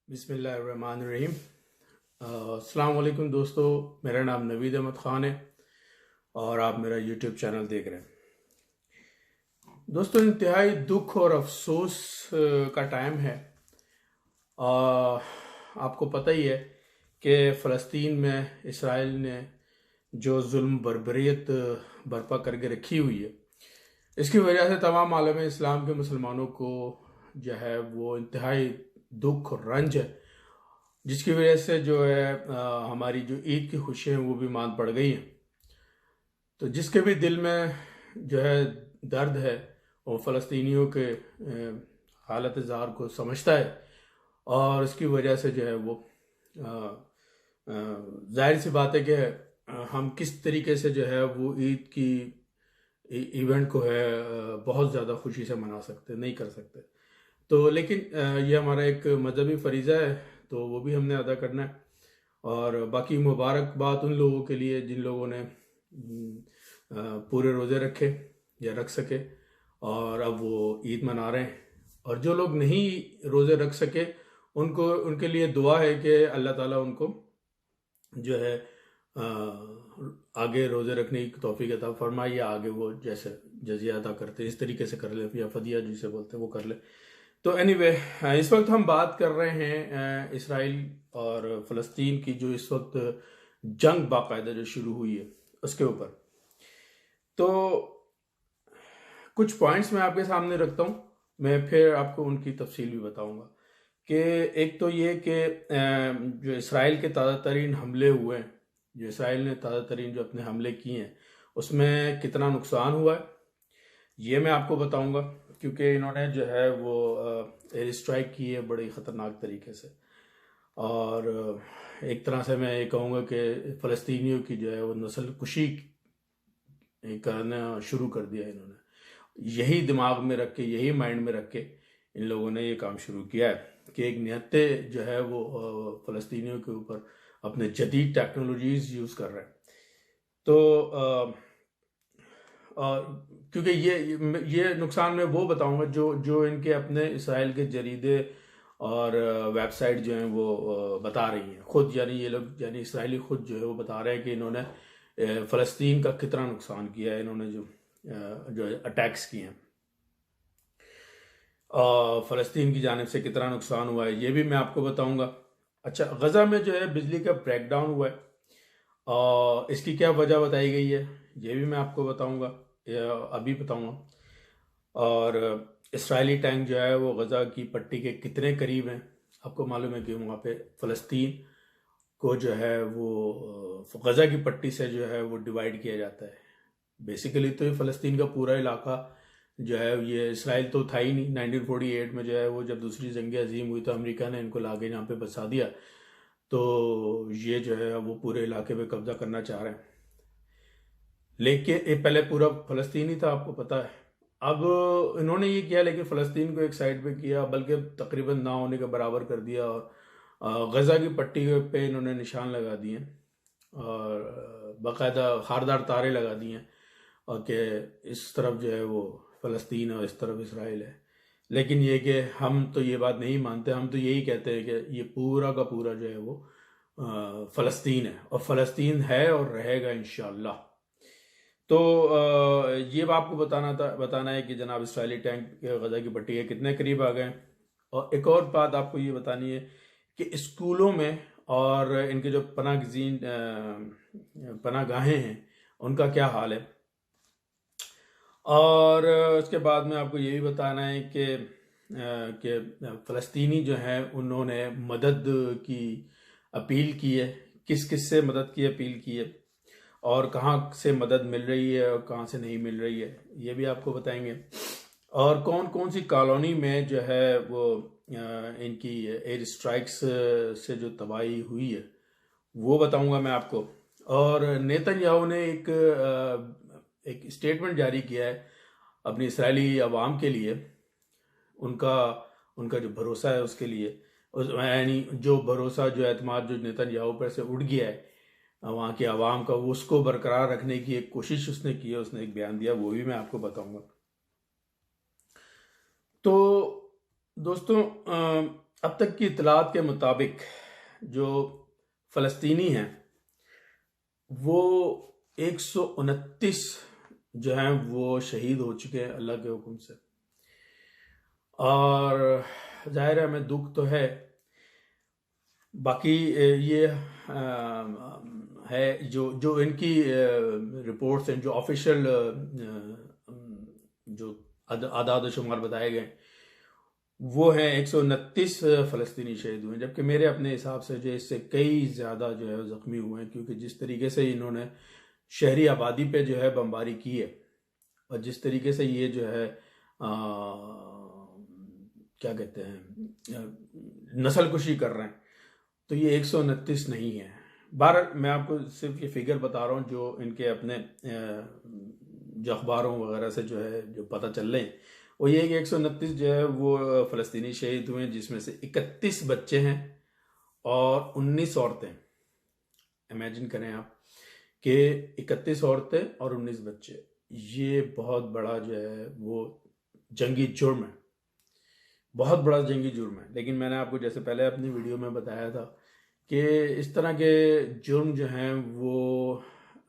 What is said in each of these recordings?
बिस्मिल्लाहिर्रहमानिर्रहीम। अस्सलाम वालेकुम दोस्तों, मेरा नाम नवीद अहमद ख़ान है और आप मेरा यूट्यूब चैनल देख रहे हैं। दोस्तों, इंतहाई दुख और अफसोस का टाइम है। आपको पता ही है कि फ़लस्तीन में इसराइल ने जो जुल्म बर्बरियत बर्पा करके रखी हुई है, इसकी वजह से तमाम आलम इस्लाम के मुसलमानों को जो है वो इंतहाई दुख और रंज है, जिसकी वजह से जो है हमारी जो ईद की खुशियाँ हैं वो भी मांद पड़ गई हैं। तो जिसके भी दिल में जो है दर्द है, वो फ़लस्तीनियों के हालत ज़ार को समझता है और इसकी वजह से जो है वो जाहिर सी बात है कि हम किस तरीके से जो है वो ईद की इवेंट को है बहुत ज़्यादा खुशी से मना सकते, नहीं कर सकते। तो लेकिन ये हमारा एक मजहबी फरीज़ा है, तो वो भी हमने अदा करना है। और बाकी मुबारकबाद उन लोगों के लिए जिन लोगों ने पूरे रोज़े रखे या रख सके और अब वो ईद मना रहे हैं। और जो लोग नहीं रोज़े रख सके, उनको उनके लिए दुआ है कि अल्लाह ताला उनको जो है आगे रोज़े रखने की तौफीक अता फरमाए, या आगे वो जैसे जजिया अदा करते इस तरीके से कर ले, या फदिया जिसे बोलते हैं वो कर ले। तो एनीवे, इस वक्त हम बात कर रहे हैं इसराइल और फ़लस्तीन की जो इस वक्त जंग बाकायदा जो शुरू हुई है उसके ऊपर। तो कुछ पॉइंट्स मैं आपके सामने रखता हूँ, मैं फिर आपको उनकी तफसील भी बताऊंगा। कि एक तो ये कि जो इसराइल के ताज़ा तरीन हमले हुए हैं, जो इसराइल ने ताज़ा तरीन जो अपने हमले किए हैं, उसमें कितना नुकसान हुआ है ये मैं आपको बताऊंगा, क्योंकि इन्होंने जो है वो एयर स्ट्राइक की है बड़ी ख़तरनाक तरीके से। और एक तरह से मैं ये कहूँगा कि फ़लस्तीनियों की जो है वो नस्ल कुशी करना शुरू कर दिया इन्होंने। यही दिमाग में रख के, यही माइंड में रख के इन लोगों ने ये काम शुरू किया है कि एक निहत्ते जो है वो फ़लस्तीनियों के ऊपर अपने जदीद टेक्नोलॉजीज़ यूज़ कर रहे हैं। तो क्योंकि ये नुकसान मैं वो बताऊंगा जो जो इनके अपने इसराइल के जरीदे और वेबसाइट जो हैं वो बता रही हैं खुद, यानी ये लोग, यानी इसराइली खुद जो है वो बता रहे हैं कि इन्होंने फ़लस्तीन का कितना नुकसान किया है, इन्होंने जो अटैक्स किए हैं फ़लस्तीन की जानिब से कितना नुकसान हुआ है ये भी मैं आपको बताऊंगा। अच्छा, गज़ा में जो है बिजली का ब्रेकडाउन हुआ है और इसकी क्या वजह बताई गई है ये भी मैं आपको बताऊंगा, अभी बताऊंगा। और इसराइली टैंक जो है वो गज़ा की पट्टी के कितने करीब हैं। आपको मालूम है कि वहाँ पे फ़लस्तीन को जो है वो गज़ा की पट्टी से जो है वो डिवाइड किया जाता है। बेसिकली तो ये फ़लस्तीन का पूरा इलाका जो है, ये इसराइल तो था ही नहीं। 1948 में जो है वो जब दूसरी जंग अजीम हुई तो अमेरिका ने इनको लाके यहाँ पे बसा दिया, तो ये जो है वो पूरे इलाके पे कब्जा करना चाह रहे हैं। लेकिन ये पहले पूरा फ़लस्तीन ही था, आपको पता है। अब इन्होंने ये किया, लेकिन फ़लस्तीन को एक साइड पे किया, बल्कि तकरीबन ना होने के बराबर कर दिया। और गज़ा की पट्टी पे इन्होंने निशान लगा दिए और बाकायदा खारदार तारे लगा दिए हैं, और कि इस तरफ जो है वो फ़लस्तीन है और इस तरफ इसराइल है। लेकिन ये कि हम तो ये बात नहीं मानते, हम तो यही कहते हैं कि ये पूरा का पूरा जो है वो फ़लस्तीन है, और फ़लस्तीन है और रहेगा इंशाअल्लाह। तो ये आपको बताना है कि जनाब इसराइली टैंक गज़ा की पट्टी के कितने करीब आ गए। और एक और बात आपको ये बतानी है कि स्कूलों में और इनके जो पनाह गाहें हैं उनका क्या हाल है। और उसके बाद में आपको ये भी बताना है कि फ़लस्तीनी जो हैं उन्होंने मदद की अपील की है, किस किस से मदद की अपील की है, और कहाँ से मदद मिल रही है और कहाँ से नहीं मिल रही है ये भी आपको बताएंगे। और कौन कौन सी कॉलोनी में जो है वो इनकी एयर स्ट्राइक्स से जो तबाही हुई है वो बताऊंगा मैं आपको। और नेतन्याहू ने एक स्टेटमेंट जारी किया है अपनी इसराइली अवाम के लिए, उनका उनका जो भरोसा है उसके लिए, उस यानी जो भरोसा, जो एतमाद जो नेतन्याहू पर से उठ गया है वहाँ की आवाम का, वो उसको बरकरार रखने की एक कोशिश उसने की है। उसने एक बयान दिया, वो भी मैं आपको बताऊंगा। तो दोस्तों, अब तक की इतलात के मुताबिक जो फ़लस्तीनी हैं वो 129 जो हैं वो शहीद हो चुके हैं अल्लाह के हुक्म से। और जाहिर है हमें दुख तो है। बाकी ये है जो जो इनकी रिपोर्ट्स हैं, जो ऑफिशियल जो आदाद शुमार बताए गए वो हैं 129 फ़लस्तीनी शहीद हुए, जबकि मेरे अपने हिसाब से जो इससे कई ज़्यादा जो है ज़ख्मी हुए हैं, क्योंकि जिस तरीके से इन्होंने शहरी आबादी पे जो है बमबारी की है और जिस तरीके से ये जो है क्या कहते हैं नस्ल कुशी कर रहे हैं, तो ये 129 नहीं है। बार मैं आपको सिर्फ ये फिगर बता रहा हूँ जो इनके अपने जो अखबारों वगैरह से जो है जो पता चल रहे हैं, वो ये कि 129 जो है वो फ़लस्तीनी शहीद हुए हैं, जिसमें से 31 बच्चे हैं और 19 औरतें। इमेजिन करें आप कि 31 औरतें और 19 बच्चे, ये बहुत बड़ा जो है वो जंगी जुर्म है, बहुत बड़ा जंगी जुर्म है। लेकिन मैंने आपको जैसे पहले अपनी वीडियो में बताया था कि इस तरह के जुर्म जो हैं वो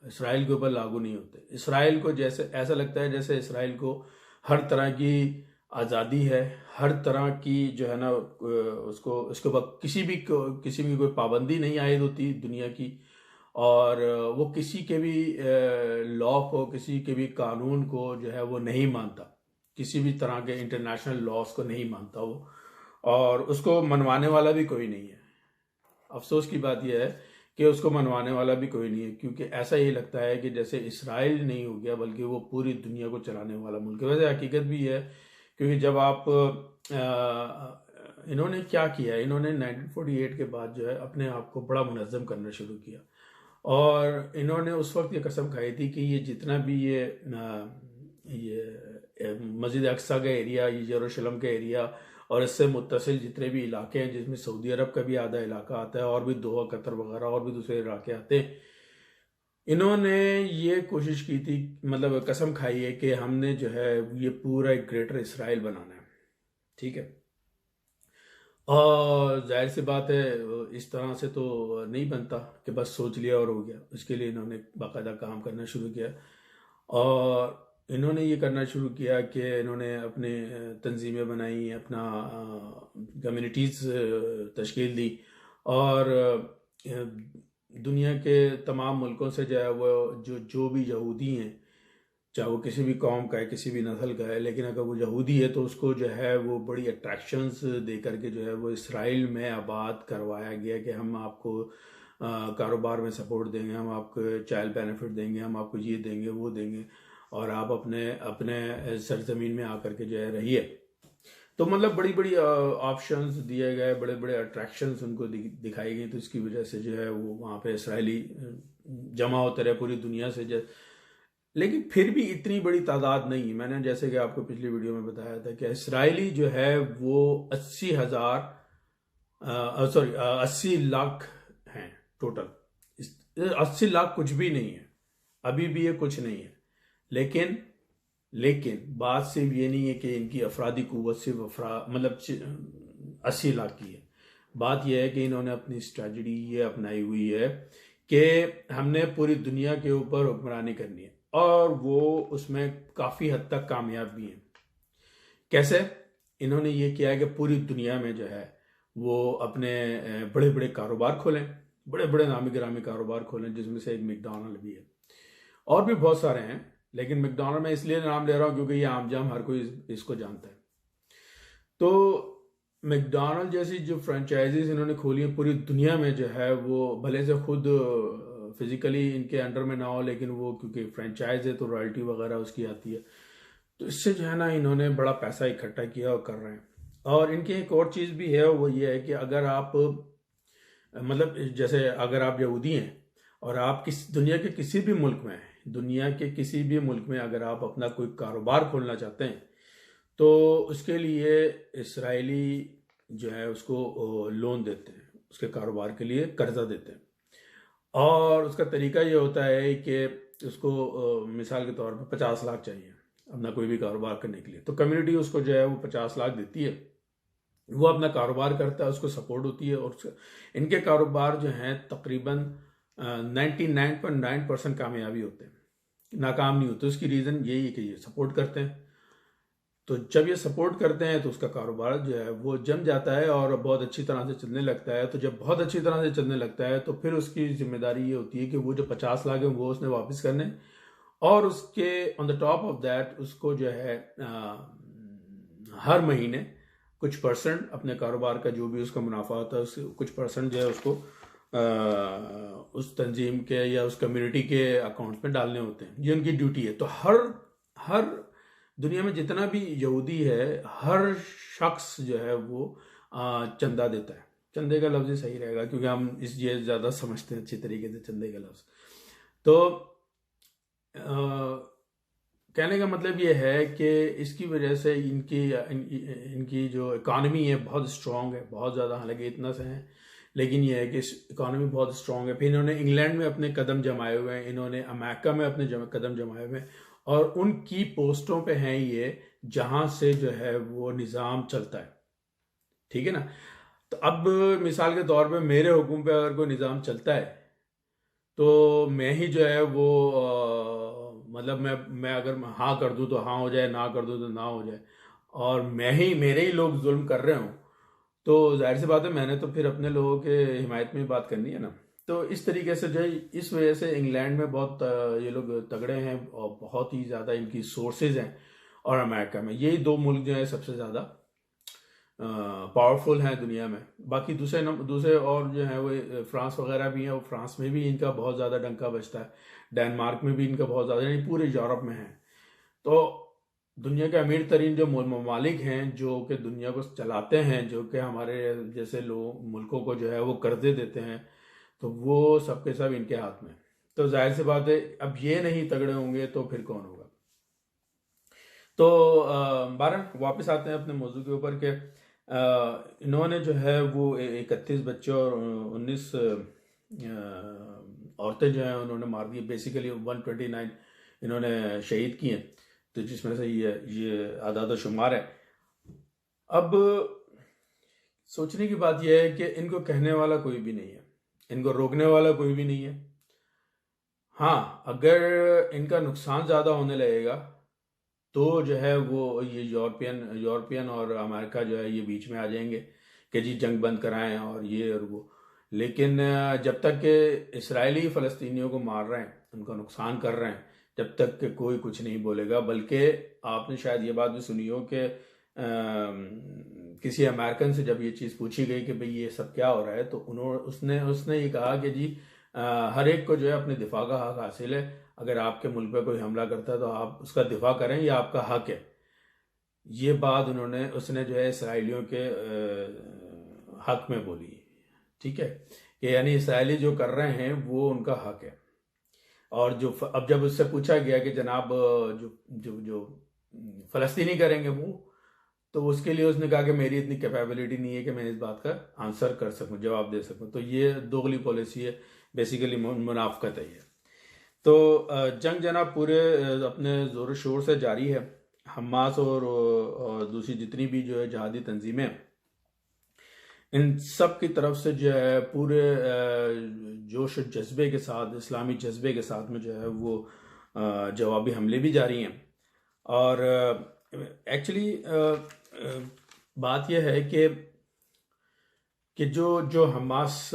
इसराइल के ऊपर लागू नहीं होते। इसराइल को जैसे ऐसा लगता है जैसे इसराइल को हर तरह की आज़ादी है, हर तरह की जो है ना उसको उसके ऊपर किसी भी कोई पाबंदी नहीं आयद होती दुनिया की, और वो किसी के भी लॉ को, किसी के भी कानून को जो है वो नहीं मानता, किसी भी तरह के इंटरनेशनल लॉज को नहीं मानता वो, और उसको मनवाने वाला भी कोई नहीं है। अफसोस की बात यह है कि उसको मनवाने वाला भी कोई नहीं है, क्योंकि ऐसा ही लगता है कि जैसे इसराइल नहीं हो गया बल्कि वो पूरी दुनिया को चलाने वाला मुल्क है। वैसे हकीकत भी है, क्योंकि जब आप इन्होंने क्या किया, इन्होंने 1948 के बाद जो है अपने आप को बड़ा मुनज़्ज़म करना शुरू किया, और इन्होंने उस वक्त ये कसम खाई थी कि ये जितना भी ये मस्जिद अक्सा का एरिया, ये यरूशलेम का एरिया और इससे मुत्तसिल जितने भी इलाके हैं, जिसमें सऊदी अरब का भी आधा इलाका आता है और भी दोहा, कतर वगैरह और भी दूसरे इलाके आते हैं, इन्होंने ये कोशिश की थी, मतलब कसम खाई है कि हमने जो है ये पूरा एक ग्रेटर इसराइल बनाना है। ठीक है, और जाहिर सी बात है इस तरह से तो नहीं बनता कि बस सोच लिया और हो गया। इसके लिए इन्होंने बाकायदा काम करना शुरू किया, और इन्होंने ये करना शुरू किया कि इन्होंने अपने तंजीमें बनाई, अपना कम्युनिटीज़ तश्कील दी, और दुनिया के तमाम मुल्कों से जो है वो जो भी यहूदी हैं, चाहे वो किसी भी कौम का है, किसी भी नस्ल का है, लेकिन अगर वो यहूदी है तो उसको जो है वो बड़ी अट्रैक्शंस दे करके जो है वो इसराइल में आबाद करवाया गया कि हम आपको कारोबार में सपोर्ट देंगे, हम आपको चाइल्ड बेनिफिट देंगे, हम आपको ये देंगे वो देंगे, और आप अपने अपने सरजमीन में आकर के जो है रहिए। तो मतलब बड़ी बड़ी ऑप्शंस दिए गए, बड़े बड़े अट्रैक्शंस उनको दिखाई गई, तो इसकी वजह से जो है वो वहाँ पे इसराइली जमा होते रहे पूरी दुनिया से। लेकिन फिर भी इतनी बड़ी तादाद नहीं। मैंने जैसे कि आपको पिछली वीडियो में बताया था कि इसराइली जो है वो 80 लाख हैं टोटल। 80 लाख कुछ भी नहीं है, अभी भी ये कुछ नहीं है। लेकिन बात सिर्फ ये नहीं है कि इनकी अफरादी कुव्वत सिर्फ मतलब 80 लाख की है। बात यह है कि इन्होंने अपनी स्ट्रेटजी ये अपनाई हुई है कि हमने पूरी दुनिया के ऊपर हुक्मरानी करनी है, और वो उसमें काफ़ी हद तक कामयाब भी हैं। कैसे? इन्होंने ये किया है कि पूरी दुनिया में जो है वो अपने बड़े बड़े कारोबार खोलें, बड़े बड़े नामी गिरामी कारोबार खोलें, जिसमें से एक मैकडॉनल्ड भी है, और भी बहुत सारे हैं। लेकिन मैकडॉनल्ड में इसलिए नाम ले रहा हूँ क्योंकि ये आमजाम हर कोई इसको जानता है। तो मैकडॉनल्ड जैसी जो फ्रेंचाइजीज इन्होंने खोली है पूरी दुनिया में, जो है वो भले से खुद फिजिकली इनके अंडर में ना हो, लेकिन वो क्योंकि फ्रेंचाइज है तो रॉयल्टी वगैरह उसकी आती है, तो इससे जो है ना इन्होंने बड़ा पैसा इकट्ठा किया और कर रहे हैं। और इनकी एक और चीज़ भी है, वो ये है कि अगर आप मतलब जैसे अगर आप यहूदी हैं और आप दुनिया के किसी भी मुल्क में, दुनिया के किसी भी मुल्क में अगर आप अपना कोई कारोबार खोलना चाहते हैं, तो उसके लिए इसराइली जो है उसको लोन देते हैं, उसके कारोबार के लिए कर्जा देते हैं। और उसका तरीका ये होता है कि उसको मिसाल के तौर पर 50 लाख चाहिए अपना कोई भी कारोबार करने के लिए, तो कम्युनिटी उसको जो है वो 50 लाख देती है, वो अपना कारोबार करता है, उसको सपोर्ट होती है। और इनके कारोबार जो हैं तकरीबन 99.9% कामयाबी होते हैं, नाकाम नहीं होते। उसकी रीज़न यही है कि ये सपोर्ट करते हैं। तो जब ये सपोर्ट करते हैं तो उसका कारोबार जो है वो जम जाता है और बहुत अच्छी तरह से चलने लगता है। तो जब बहुत अच्छी तरह से चलने लगता है तो फिर उसकी जिम्मेदारी ये होती है कि वो जो 50 लाख है वो उसने वापस करने, और उसके on the top of that उसको जो है हर महीने कुछ परसेंट अपने कारोबार का जो भी उसका मुनाफा होता है उससे कुछ परसेंट जो है उसको उस तंजीम के या उस कम्युनिटी के अकाउंट में डालने होते हैं। ये उनकी ड्यूटी है। तो हर हर दुनिया में जितना भी यहूदी है, हर शख्स जो है वो चंदा देता है। चंदे का लफ्ज़ ही सही रहेगा क्योंकि हम ये ज़्यादा समझते हैं अच्छी तरीके से चंदे का लफ्ज़। तो कहने का मतलब ये है कि इसकी वजह से इनकी जो इकॉनमी है बहुत स्ट्रॉन्ग है, बहुत ज़्यादा। हालांकि इतना से है लेकिन ये है कि इकॉनमी बहुत स्ट्रॉन्ग है। फिर इन्होंने इंग्लैंड में अपने कदम जमाए हुए हैं, इन्होंने अमेरिका में अपने कदम जमाए हुए हैं, और उनकी पोस्टों पे हैं ये जहाँ से जो है वो निज़ाम चलता है। ठीक है ना। तो अब मिसाल के तौर पे मेरे हुक्म पे अगर कोई निज़ाम चलता है तो मैं ही जो है वो मतलब मैं अगर हाँ कर दूँ तो हाँ हो जाए, ना कर दूँ तो ना हो जाए, और मेरे ही लोग जुल्म कर रहे हों, तो जाहिर सी बात है मैंने तो फिर अपने लोगों के हिमायत में बात करनी है ना। तो इस तरीके से जो है इस वजह से इंग्लैंड में बहुत ये लोग तगड़े हैं और बहुत ही ज़्यादा इनकी सोर्सेज हैं। और अमेरिका में यही दो मुल्क जो है सबसे ज़्यादा पावरफुल हैं दुनिया में। बाकी दूसरे और जो है वो फ्रांस वगैरह भी हैं, और फ्रांस में भी इनका बहुत ज़्यादा डंका बजता है। डेनमार्क में भी इनका बहुत ज़्यादा, यानी पूरे यूरोप में है। तो दुनिया के अमीर तरीन जो ममालिक हैं जो कि दुनिया को चलाते हैं, जो कि हमारे जैसे लोग मुल्कों को जो है वो कर्जे देते हैं, तो वो सबके सब इनके हाथ में। तो जाहिर सी बात है अब ये नहीं तगड़े होंगे तो फिर कौन होगा। तो 12 वापस आते हैं अपने मौजू के ऊपर के इन्होंने जो है वो 31 बच्चे और 19 औरतें जो हैं उन्होंने मार दी। बेसिकली 129 इन्होंने शहीद किए, तो जिसमें से ये आदाद शुमार है। अब सोचने की बात यह है कि इनको कहने वाला कोई भी नहीं है, इनको रोकने वाला कोई भी नहीं है। हाँ, अगर इनका नुकसान ज़्यादा होने लगेगा तो जो है वो ये यूरोपियन और अमेरिका जो है ये बीच में आ जाएंगे कि जी जंग बंद कराएं और ये और वो। लेकिन जब तक कि इसराइली फ़लस्तीनियों को मार रहे हैं, उनका नुकसान कर रहे हैं, जब तक कि कोई कुछ नहीं बोलेगा। बल्कि आपने शायद ये बात भी सुनी हो कि किसी अमेरिकन से जब ये चीज़ पूछी गई कि भाई ये सब क्या हो रहा है, तो उसने ये कहा कि जी हर एक को जो है अपने दिफा का हक हासिल है। अगर आपके मुल्क पे कोई हमला करता है तो आप उसका दिफा करें, ये आपका हक है। ये बात उसने जो है इसराइलियों के हक में बोली। ठीक है, कि यानी इसराइली जो कर रहे हैं वो उनका हक है। और अब जब उससे पूछा गया कि जनाब जो जो जो फ़लस्तीनी करेंगे वो, तो उसके लिए उसने कहा कि मेरी इतनी कैपेबिलिटी नहीं है कि मैं इस बात का आंसर कर सकूं, जवाब दे सकूं। तो ये दोगली पॉलिसी है, बेसिकली मुनाफकत है ये। तो जंग जनाब पूरे अपने ज़ोर शोर से जारी है। हमास और दूसरी जितनी भी जो है जहादी तंजीमें, इन सब की तरफ से जो है पूरे जोश जज्बे के साथ, इस्लामी जज्बे के साथ में जो है वो जवाबी हमले भी जारी हैं। और एक्चुअली बात यह है कि जो जो हमास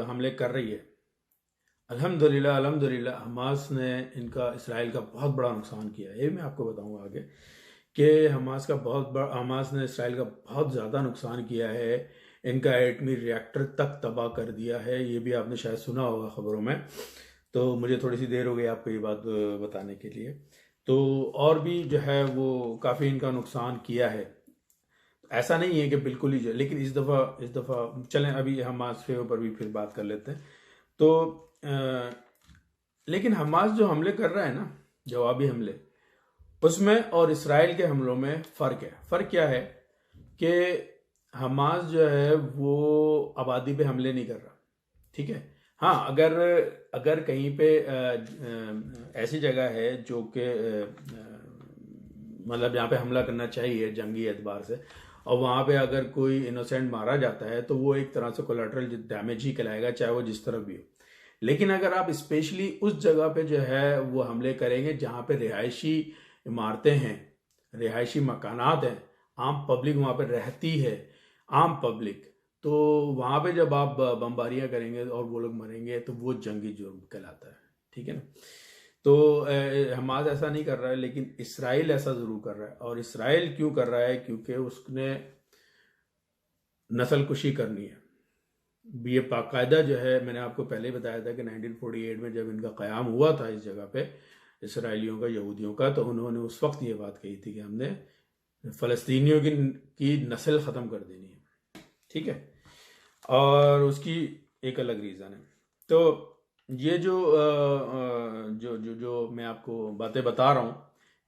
हमले कर रही है, अल्हम्दुलिल्लाह हमास ने इनका इसराइल का बहुत बड़ा नुकसान किया है। ये मैं आपको बताऊंगा आगे कि हमास ने इसराइल का बहुत ज़्यादा नुकसान किया है। इनका एटमी रिएक्टर तक तबाह कर दिया है, ये भी आपने शायद सुना होगा खबरों में। तो मुझे थोड़ी सी देर हो गई आपको ये बात बताने के लिए। तो और भी जो है वो काफ़ी इनका नुकसान किया है। ऐसा नहीं है कि बिल्कुल ही लेकिन इस दफ़ा चलें अभी हमास के ऊपर भी फिर बात कर लेते हैं। तो लेकिन हमास जो हमले कर रहा है ना, जवाबी हमले, उसमें और इसराइल के हमलों में फ़र्क है। फ़र्क क्या है कि हमास जो है वो आबादी पे हमले नहीं कर रहा। ठीक है, हाँ, अगर कहीं पे ऐसी जगह है जो कि मतलब जहाँ पे हमला करना चाहिए जंगी एतबार से, और वहाँ पे अगर कोई इनोसेंट मारा जाता है तो वो एक तरह से कोलेटरल डैमेज ही कहलाएगा, चाहे वो जिस तरफ भी हो। लेकिन अगर आप स्पेशली उस जगह पे जो है वो हमले करेंगे जहाँ पे रिहायशी इमारतें हैं, रिहायशी मकानात हैं, आम पब्लिक वहाँ पे रहती है, आम पब्लिक, तो वहाँ पे जब आप बमबारियाँ करेंगे और वो लोग मरेंगे तो वो जंगी जुर्म कहलाता है। ठीक है ना। तो हमास ऐसा नहीं कर रहा है, लेकिन इसराइल ऐसा ज़रूर कर रहा है। और इसराइल क्यों कर रहा है? क्योंकि उसने नस्ल कुशी करनी है। ये बाकायदा जो है, मैंने आपको पहले ही बताया था कि 1948 में जब इनका क़याम हुआ था इस जगह पे इसराइलियों का, यहूदियों का, तो उन्होंने उस वक्त ये बात कही थी कि हमने फ़लस्तीनियों की नस्ल ख़त्म कर देनी है। ठीक है। और उसकी एक अलग रीज़न है। तो ये जो मैं आपको बातें बता रहा हूँ,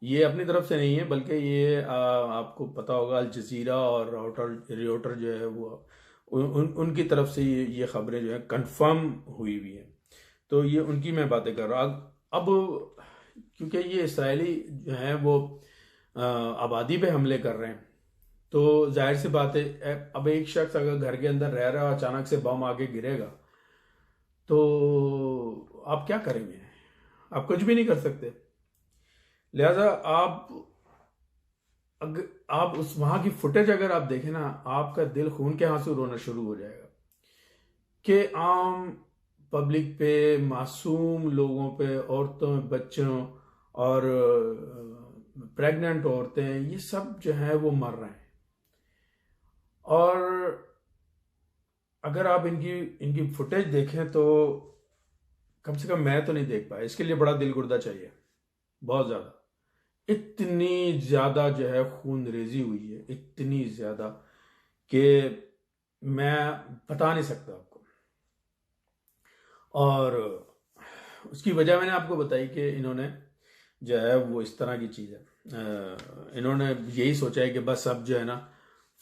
ये अपनी तरफ से नहीं है, बल्कि ये आपको पता होगा अल जज़ीरा और रियोटर जो है वो उनकी तरफ से ये खबरें जो है कंफर्म हुई हुई हैं। तो ये उनकी मैं बातें कर रहा हूँ। अब क्योंकि ये इसराइली जो हैं वो आबादी पे हमले कर रहे हैं, तो जाहिर सी बात है, अब एक शख्स अगर घर के अंदर रह रहा है, अचानक से बम आके गिरेगा, तो आप क्या करेंगे? आप कुछ भी नहीं कर सकते। लिहाजा आप उस वहां की फुटेज अगर आप देखें ना, आपका दिल खून के आंसू रोना शुरू हो जाएगा कि आम पब्लिक पे, मासूम लोगों पे, औरतों, बच्चों और प्रेग्नेंट औरतें, ये सब जो है वो मर रहे हैं। और अगर आप इनकी फुटेज देखें तो कम से कम मैं तो नहीं देख पाया। इसके लिए बड़ा दिल गुर्दा चाहिए, बहुत ज़्यादा। इतनी ज़्यादा जो है खून रेजी हुई है, इतनी ज़्यादा कि मैं बता नहीं सकता आपको। और उसकी वजह मैंने आपको बताई कि इन्होंने जो है वो इस तरह की चीज़ है, इन्होंने यही सोचा है कि बस अब जो है ना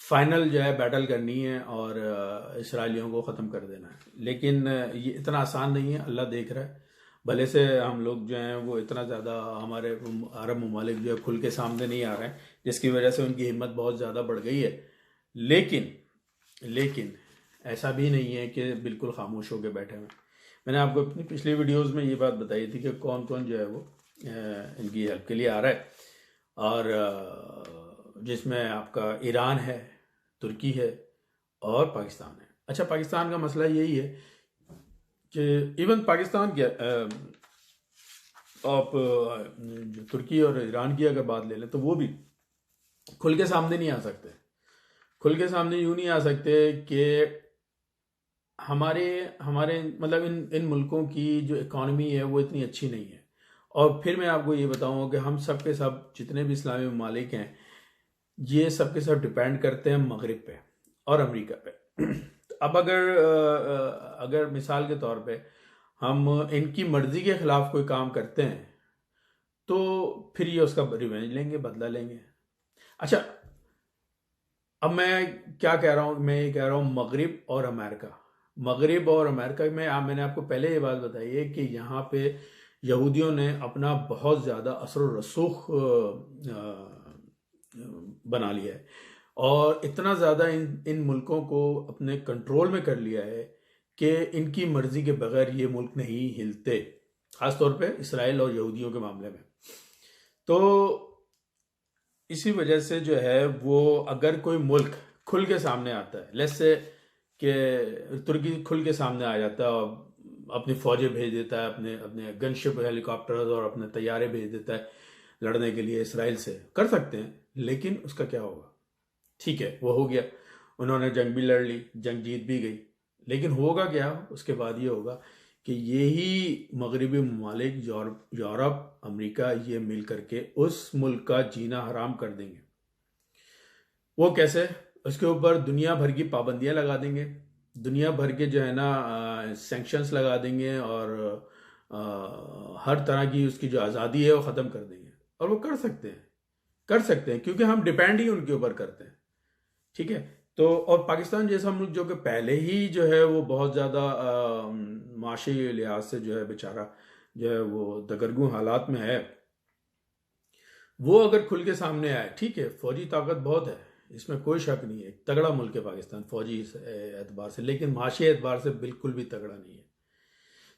फाइनल जो है बैटल करनी है और इसराइलियों को ख़त्म कर देना है। लेकिन ये इतना आसान नहीं है, अल्लाह देख रहा है। भले से हम लोग जो हैं वो इतना ज़्यादा, हमारे अरब ममालिक जो है खुल के सामने नहीं आ रहे हैं, जिसकी वजह से उनकी हिम्मत बहुत ज़्यादा बढ़ गई है। लेकिन ऐसा भी नहीं है कि बिल्कुल खामोश होकर बैठे हुए। मैंने आपको अपनी पिछली वीडियोस में ये बात बताई थी कि कौन कौन जो है वो इनकी हेल्प के लिए आ रहा है। और जिसमें आपका ईरान है, तुर्की है और पाकिस्तान है। अच्छा, पाकिस्तान का मसला यही है कि इवन पाकिस्तान क्या, आप जो तुर्की और ईरान की अगर बात ले लें तो वो भी खुल के सामने नहीं आ सकते। खुल के सामने यूँ नहीं आ सकते कि हमारे हमारे मतलब इन मुल्कों की जो इकॉनमी है वो इतनी अच्छी नहीं है। और फिर मैं आपको ये बताऊंगा कि हम सब के सब जितने भी इस्लामी ममालिक हैं, ये सब के सब डिपेंड करते हैं मगरिब पे और अमेरिका पे। तो अब अगर मिसाल के तौर पे हम इनकी मर्जी के खिलाफ कोई काम करते हैं तो फिर ये उसका रिवेंज लेंगे, बदला लेंगे। अच्छा, अब मैं क्या कह रहा हूँ? मैं ये कह रहा हूँ मगरिब और अमेरिका में मैंने आपको पहले ये बात बताई है कि यहाँ पे यहूदियों ने अपना बहुत ज़्यादा असर व रसूख बना लिया है और इतना ज़्यादा इन मुल्कों को अपने कंट्रोल में कर लिया है कि इनकी मर्जी के बगैर ये मुल्क नहीं हिलते, ख़ास तौर पे इसराइल और यहूदियों के मामले में। तो इसी वजह से जो है वो, अगर कोई मुल्क खुल के सामने आता है, लेट्स से कि तुर्की खुल के सामने आ जाता है और अपनी फौजें भेज देता है, अपने अपने गनशिप हेलीकॉप्टर्स और अपने तैयारे भेज देता है लड़ने के लिए इसराइल से, कर सकते हैं। लेकिन उसका क्या होगा? ठीक है, वो हो गया, उन्होंने जंग भी लड़ ली, जंग जीत भी गई, लेकिन होगा क्या? उसके बाद ये होगा कि यही मगरबी ममालिक, यूरोप, अमेरिका, ये मिल करके उस मुल्क का जीना हराम कर देंगे। वो कैसे? उसके ऊपर दुनिया भर की पाबंदियां लगा देंगे, दुनिया भर के जो है ना सैंक्शंस लगा देंगे और हर तरह की उसकी जो आज़ादी है वो ख़त्म कर देंगे। और वो कर सकते हैं क्योंकि हम डिपेंड ही उनके ऊपर करते हैं। ठीक है। तो और पाकिस्तान जैसा मुल्क जो कि पहले ही जो है वो बहुत ज़्यादा माशी लिहाज से जो है बेचारा जो है वो दगरगू हालात में है, वो अगर खुल के सामने आए, ठीक है, फौजी ताकत बहुत है, इसमें कोई शक नहीं है, तगड़ा मुल्क है पाकिस्तान फौजी एतबार से, लेकिन माशी एतबार से बिल्कुल भी तगड़ा नहीं है।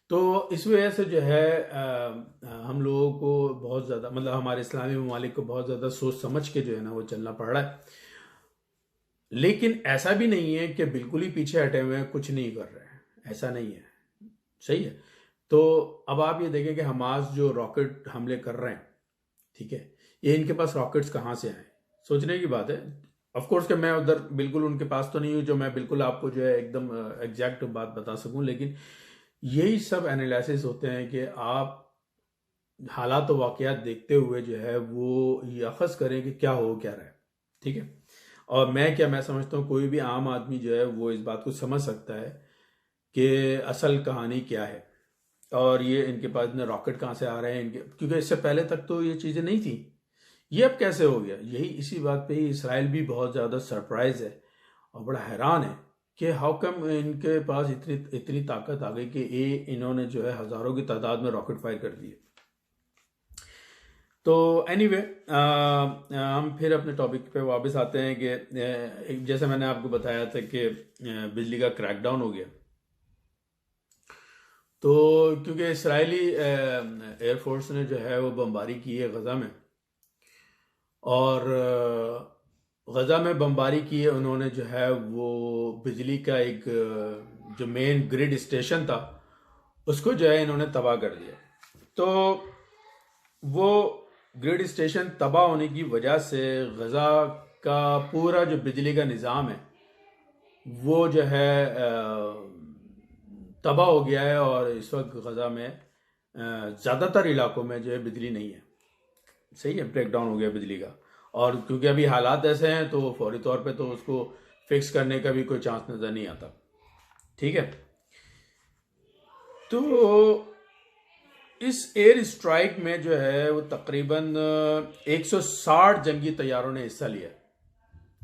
तो इस वजह से जो है हम लोगों को बहुत ज़्यादा, मतलब हमारे इस्लामी ममालिक को बहुत ज़्यादा सोच समझ के जो है ना वो चलना पड़ रहा है। लेकिन ऐसा भी नहीं है कि बिल्कुल ही पीछे हटे हुए हैं, कुछ नहीं कर रहे हैं, ऐसा नहीं है। सही है। तो अब आप ये देखें कि हमास जो रॉकेट हमले कर रहे हैं, ठीक है, ये इनके पास रॉकेट्स कहाँ से आए, सोचने की बात है। ऑफ कोर्स कि मैं उधर बिल्कुल उनके पास तो नहीं हूँ जो मैं बिल्कुल आपको जो है एकदम एग्जैक्ट बात बता सकूं, लेकिन यही सब एनालिसिस होते हैं कि आप हालात तो वाकयात देखते हुए जो है वो ये अखज़ करें कि क्या हो क्या रहा है, ठीक है। और मैं समझता हूँ कोई भी आम आदमी जो है वो इस बात को समझ सकता है कि असल कहानी क्या है, और ये इनके पास इतने रॉकेट कहाँ से आ रहे हैं इनके, क्योंकि इससे पहले तक तो ये चीज़ें नहीं थी, ये अब कैसे हो गया। यही इसी बात पे ही इसराइल भी बहुत ज़्यादा सरप्राइज है और बड़ा हैरान है कि हाउ कम इनके पास इतनी इतनी ताकत आ गई कि इन्होंने जो है हज़ारों की तादाद में रॉकेट फायर कर दिए। तो एनीवे हम फिर अपने टॉपिक पे वापस आते हैं कि जैसे मैंने आपको बताया था कि बिजली का क्रैकडाउन हो गया। तो क्योंकि इसराइली एयरफोर्स ने जो है वो बमबारी की है गज़ा में, और गज़ा में बमबारी की है उन्होंने जो है वो बिजली का एक जो मेन ग्रिड स्टेशन था उसको जो है इन्होंने तबाह कर दिया। तो वो ग्रिड स्टेशन तबाह होने की वजह से गज़ा का पूरा जो बिजली का निज़ाम है वो जो है तबाह हो गया है, और इस वक्त गज़ा में ज़्यादातर इलाकों में जो है बिजली नहीं है। सही है, ब्रेकडाउन हो गया बिजली का, और क्योंकि अभी हालात ऐसे हैं तो फौरी तौर पे तो उसको फिक्स करने का भी कोई चांस नज़र नहीं आता, ठीक है। तो इस एयर स्ट्राइक में जो है वो तकरीबन 160 जंगी तैयारों ने हिस्सा लिया।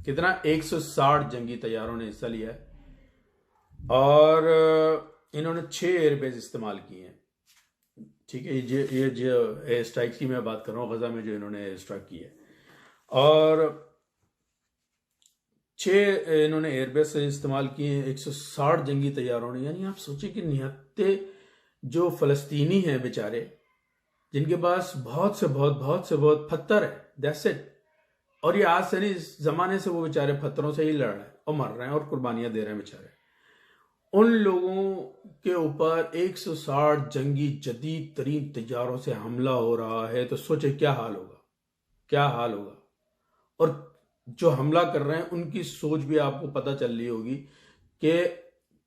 कितना? 160 जंगी तैयारों ने हिस्सा लिया, और इन्होंने 6 एयरबेस इस्तेमाल किए हैं, ठीक है। ये जो एयर स्ट्राइक की मैं बात कर रहा हूँ, गजा में जो इन्होंने एयर स्ट्राइक की है, और 6 इन्होंने एयरबेस से इस्तेमाल किए हैं 160 जंगी तैयारों ने। यानी आप सोचिए कि निहत्ते जो फ़लस्तीनी हैं बेचारे, जिनके पास बहुत से बहुत पत्थर है, दैट्स इट, और ये आज से नहीं, इस जमाने से वो बेचारे पत्थरों से ही लड़ रहे हैं और मर रहे हैं और कुर्बानियां दे रहे हैं बेचारे। उन लोगों के ऊपर 160 जंगी जदीद तरीन तैयारों से हमला हो रहा है, तो सोचे क्या हाल होगा, क्या हाल होगा। और जो हमला कर रहे हैं उनकी सोच भी आपको पता चल रही होगी कि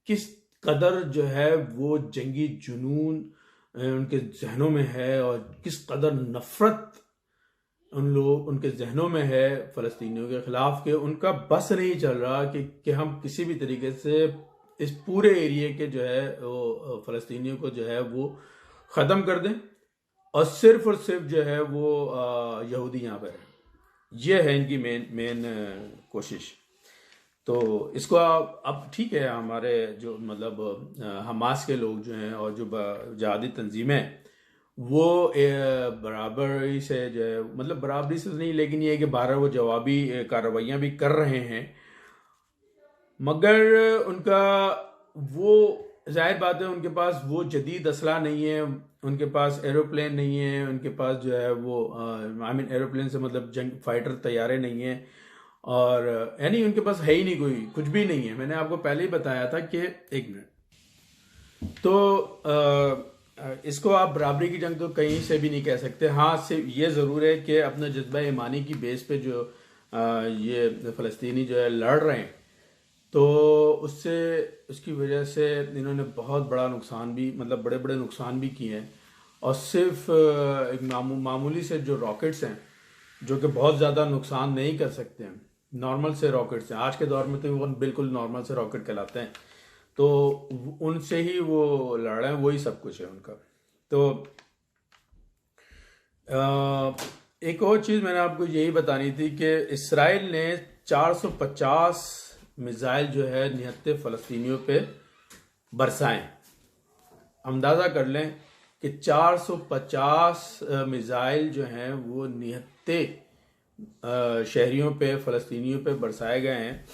किस कदर जो है वो जंगी जुनून उनके जहनों में है, और किस कदर नफरत उनके जहनों में है फ़लस्तीनियों के ख़िलाफ़, कि उनका बस नहीं चल रहा कि हम किसी भी तरीके से इस पूरे एरिए के जो है वो फ़लस्तीनियों को जो है वो ख़त्म कर दें, और सिर्फ जो है वो यहूदी यहाँ पर है। ये है इनकी मेन कोशिश। तो इसको अब ठीक है, हमारे जो मतलब हमास के लोग जो हैं और जो जिहादी तंजीमें वो बराबरी से जो है, मतलब बराबरी से नहीं, लेकिन ये है कि 12 वो जवाबी कार्रवाइयाँ भी कर रहे हैं, मगर उनका वो जाहिर बात है उनके पास वो जदीद असला नहीं है, उनके पास एरोप्लेन नहीं है, उनके पास जो है वो आई मीन एरोप्लेन से मतलब जंग फाइटर तैयारे नहीं है, और यानी उनके पास है ही नहीं, कोई कुछ भी नहीं है। मैंने आपको पहले ही बताया था कि एक मिनट, तो इसको आप बराबरी की जंग तो कहीं से भी नहीं कह सकते। हाँ, सिर्फ ये ज़रूर है कि अपने जज्बा ईमानी की बेस पे जो ये फ़लस्तीनी जो है लड़ रहे हैं, तो उससे उसकी वजह से इन्होंने बहुत बड़ा नुकसान भी, मतलब बड़े बड़े नुकसान भी किए हैं। और सिर्फ एक मामूली से जो रॉकेट्स हैं जो कि बहुत ज़्यादा नुकसान नहीं कर सकते हैं, नॉर्मल से रॉकेट्स हैं, आज के दौर में तो वो बिल्कुल नॉर्मल से रॉकेट कहलाते हैं, तो उनसे ही वो लड़ रहे हैं, वही सब कुछ है उनका। तो एक और चीज़ मैंने आपको यही बतानी थी कि इसराइल ने 450 मिसाइल जो है निहत्ते फ़लस्तीनियों पे बरसाएं। अंदाज़ा कर लें कि 450 मिसाइल जो हैं वो निहत्ते शहरियों पे, फ़लस्तीनियों पे बरसाए गए हैं,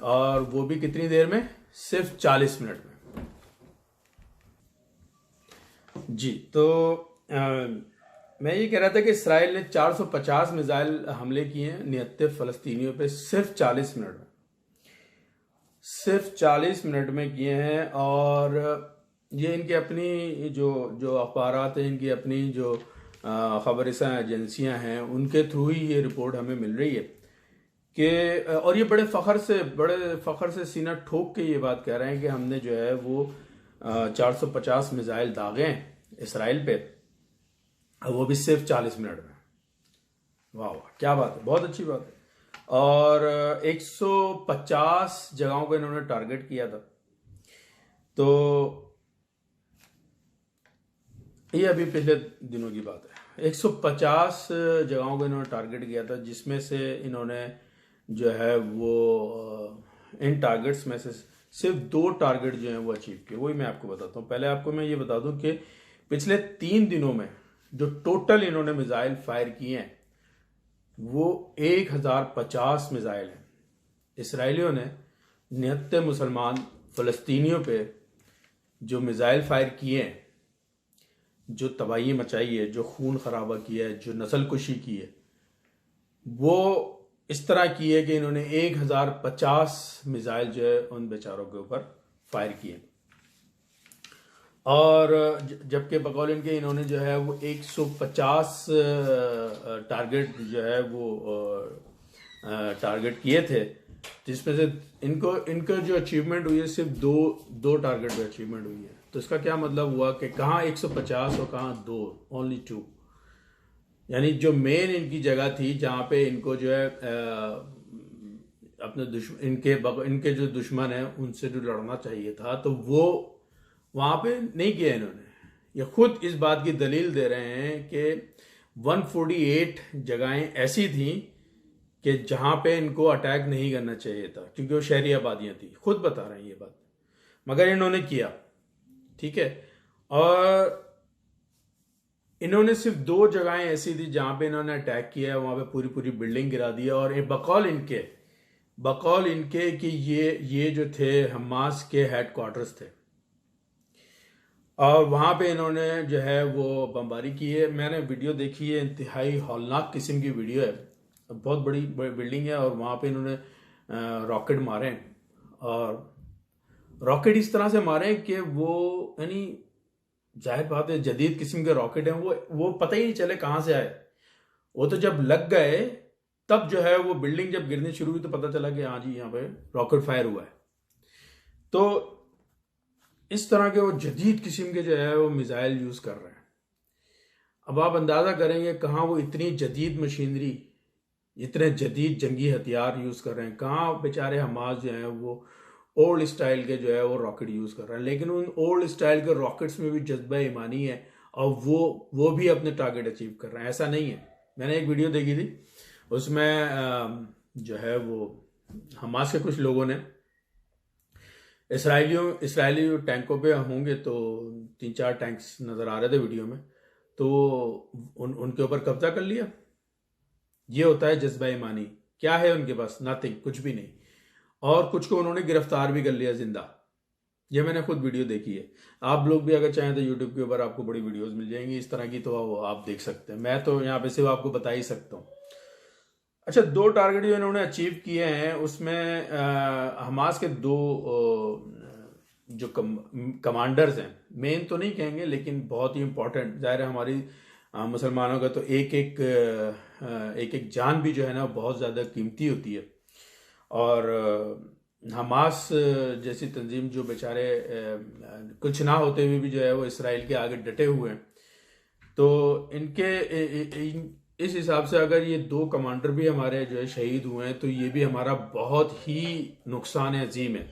और वो भी कितनी देर में? सिर्फ 40 मिनट में। जी, तो मैं ये कह रहा था कि इसराइल ने 450 मिसाइल हमले किए हैं निहत्ते फ़लस्तीनियों पे सिर्फ 40 मिनट में। सिर्फ 40 मिनट में किए हैं। और ये इनकी अपनी जो जो अखबारात हैं, इनकी अपनी जो खबरसां एजेंसियां हैं, उनके थ्रू ही ये रिपोर्ट हमें मिल रही है कि, और ये बड़े फ़ख्र से सीना ठोक के ये बात कह रहे हैं कि हमने जो है वो 450 मिसाइल दागे हैं इसराइल पे, वो भी सिर्फ 40 मिनट में। वाह वाह, क्या बात है, बहुत अच्छी बात है। और 150 जगहों को इन्होंने टारगेट किया था। तो ये अभी पिछले दिनों की बात है। 150 जगहों को इन्होंने टारगेट किया था, जिसमें से इन्होंने जो है वो इन टारगेट्स में से सिर्फ 2 टारगेट जो हैं वो अचीव किए। वही मैं आपको बताता हूँ। पहले आपको मैं ये बता दूं कि पिछले 3 दिनों में जो टोटल इन्होंने मिसाइल फायर किए हैं वो 1050 मिसाइल हैं। इसराइलियों ने निहत्ते मुसलमान फ़लस्तीनियों पे जो मिसाइल फायर किए हैं, जो तबाही मचाई है, जो खून खराबा किया है, जो नस्ल कुशी की है, वो इस तरह की है कि इन्होंने 1050 मिसाइल जो है उन बेचारों के ऊपर फायर किए। और जबकि बकौल इनके इन्होंने जो है वो 150 टारगेट जो है वो टारगेट किए थे, जिसमें से इनको जो अचीवमेंट हुई है सिर्फ दो टारगेट पे अचीवमेंट हुई है। तो इसका क्या मतलब हुआ कि कहाँ 150 और कहाँ 2, ओनली 2। यानी जो मेन इनकी जगह थी जहाँ पे इनको जो है अपने इनके जो दुश्मन है उनसे जो लड़ना चाहिए था, तो वो वहाँ पे नहीं किया इन्होंने। ये खुद इस बात की दलील दे रहे हैं कि 148 जगहें ऐसी थी कि जहाँ पे इनको अटैक नहीं करना चाहिए था, क्योंकि वो शहरी आबादियाँ थी। खुद बता रहे हैं ये बात, मगर इन्होंने किया। ठीक है। और इन्होंने सिर्फ 2 जगहें ऐसी थी जहाँ पे इन्होंने अटैक किया है, वहाँ पे पूरी पूरी बिल्डिंग गिरा दी है। और बकौल इनके कि ये जो थे हमास के हेडक्वार्टर्स थे, और वहाँ पे इन्होंने जो है वो बमबारी की है। मैंने वीडियो देखी है, इंतहाई हौलनाक किस्म की वीडियो है। बहुत बड़ी बिल्डिंग है और वहाँ पे इन्होंने रॉकेट मारे हैं, और रॉकेट इस तरह से मारे कि वो, यानी जाहिर बात है जदीद किस्म के रॉकेट हैं, वो पता ही नहीं चले कहाँ से आए। वो तो जब लग गए तब जो है वो बिल्डिंग जब गिरनी शुरू हुई तो पता चला कि हाँ जी यहाँ पे रॉकेट फायर हुआ है। तो इस तरह के वो जदीद किस्म के जो है वो मिसाइल यूज कर रहे हैं। अब आप अंदाजा करेंगे कहाँ वो इतनी जदीद मशीनरी, इतने जदीद जंगी हथियार यूज कर रहे हैं। कहाँ बेचारे हमास जो हैं वो ओल्ड स्टाइल के जो है वो रॉकेट यूज कर रहे हैं। लेकिन उन ओल्ड स्टाइल के रॉकेट्स में भी जज्बा ईमानी है, और वो भी अपने टारगेट अचीव कर रहे हैं। ऐसा नहीं है। मैंने एक वीडियो देखी थी, उसमें जो है वो हमास के कुछ लोगों ने इसराइली टैंकों पे होंगे, तो 3-4 टैंक्स नजर आ रहे थे वीडियो में, तो उनके ऊपर कब्जा कर लिया। ये होता है जज्बा ईमानी। क्या है उनके पास? नथिंग, कुछ भी नहीं। और कुछ को उन्होंने गिरफ्तार भी कर लिया जिंदा। ये मैंने खुद वीडियो देखी है। आप लोग भी अगर चाहें तो यूट्यूब के ऊपर आपको बड़ी वीडियोस मिल जाएंगी इस तरह की, तो आप देख सकते हैं। मैं तो यहाँ पे सिर्फ आपको बता ही सकता हूँ। अच्छा, 2 टारगेट जो इन्होंने अचीव किए हैं उसमें हमास के 2 जो कमांडर्स हैं, मेन तो नहीं कहेंगे लेकिन बहुत ही इंपॉर्टेंट, जाहिर है हमारी मुसलमानों का तो एक एक जान भी जो है ना बहुत ज़्यादा कीमती होती है। और हमास जैसी तंजीम जो बेचारे कुछ ना होते हुए भी जो है वो इसराइल के आगे डटे हुए हैं, तो इस हिसाब से अगर ये 2 कमांडर भी हमारे जो है शहीद हुए हैं, तो ये भी हमारा बहुत ही नुकसान अजीम है।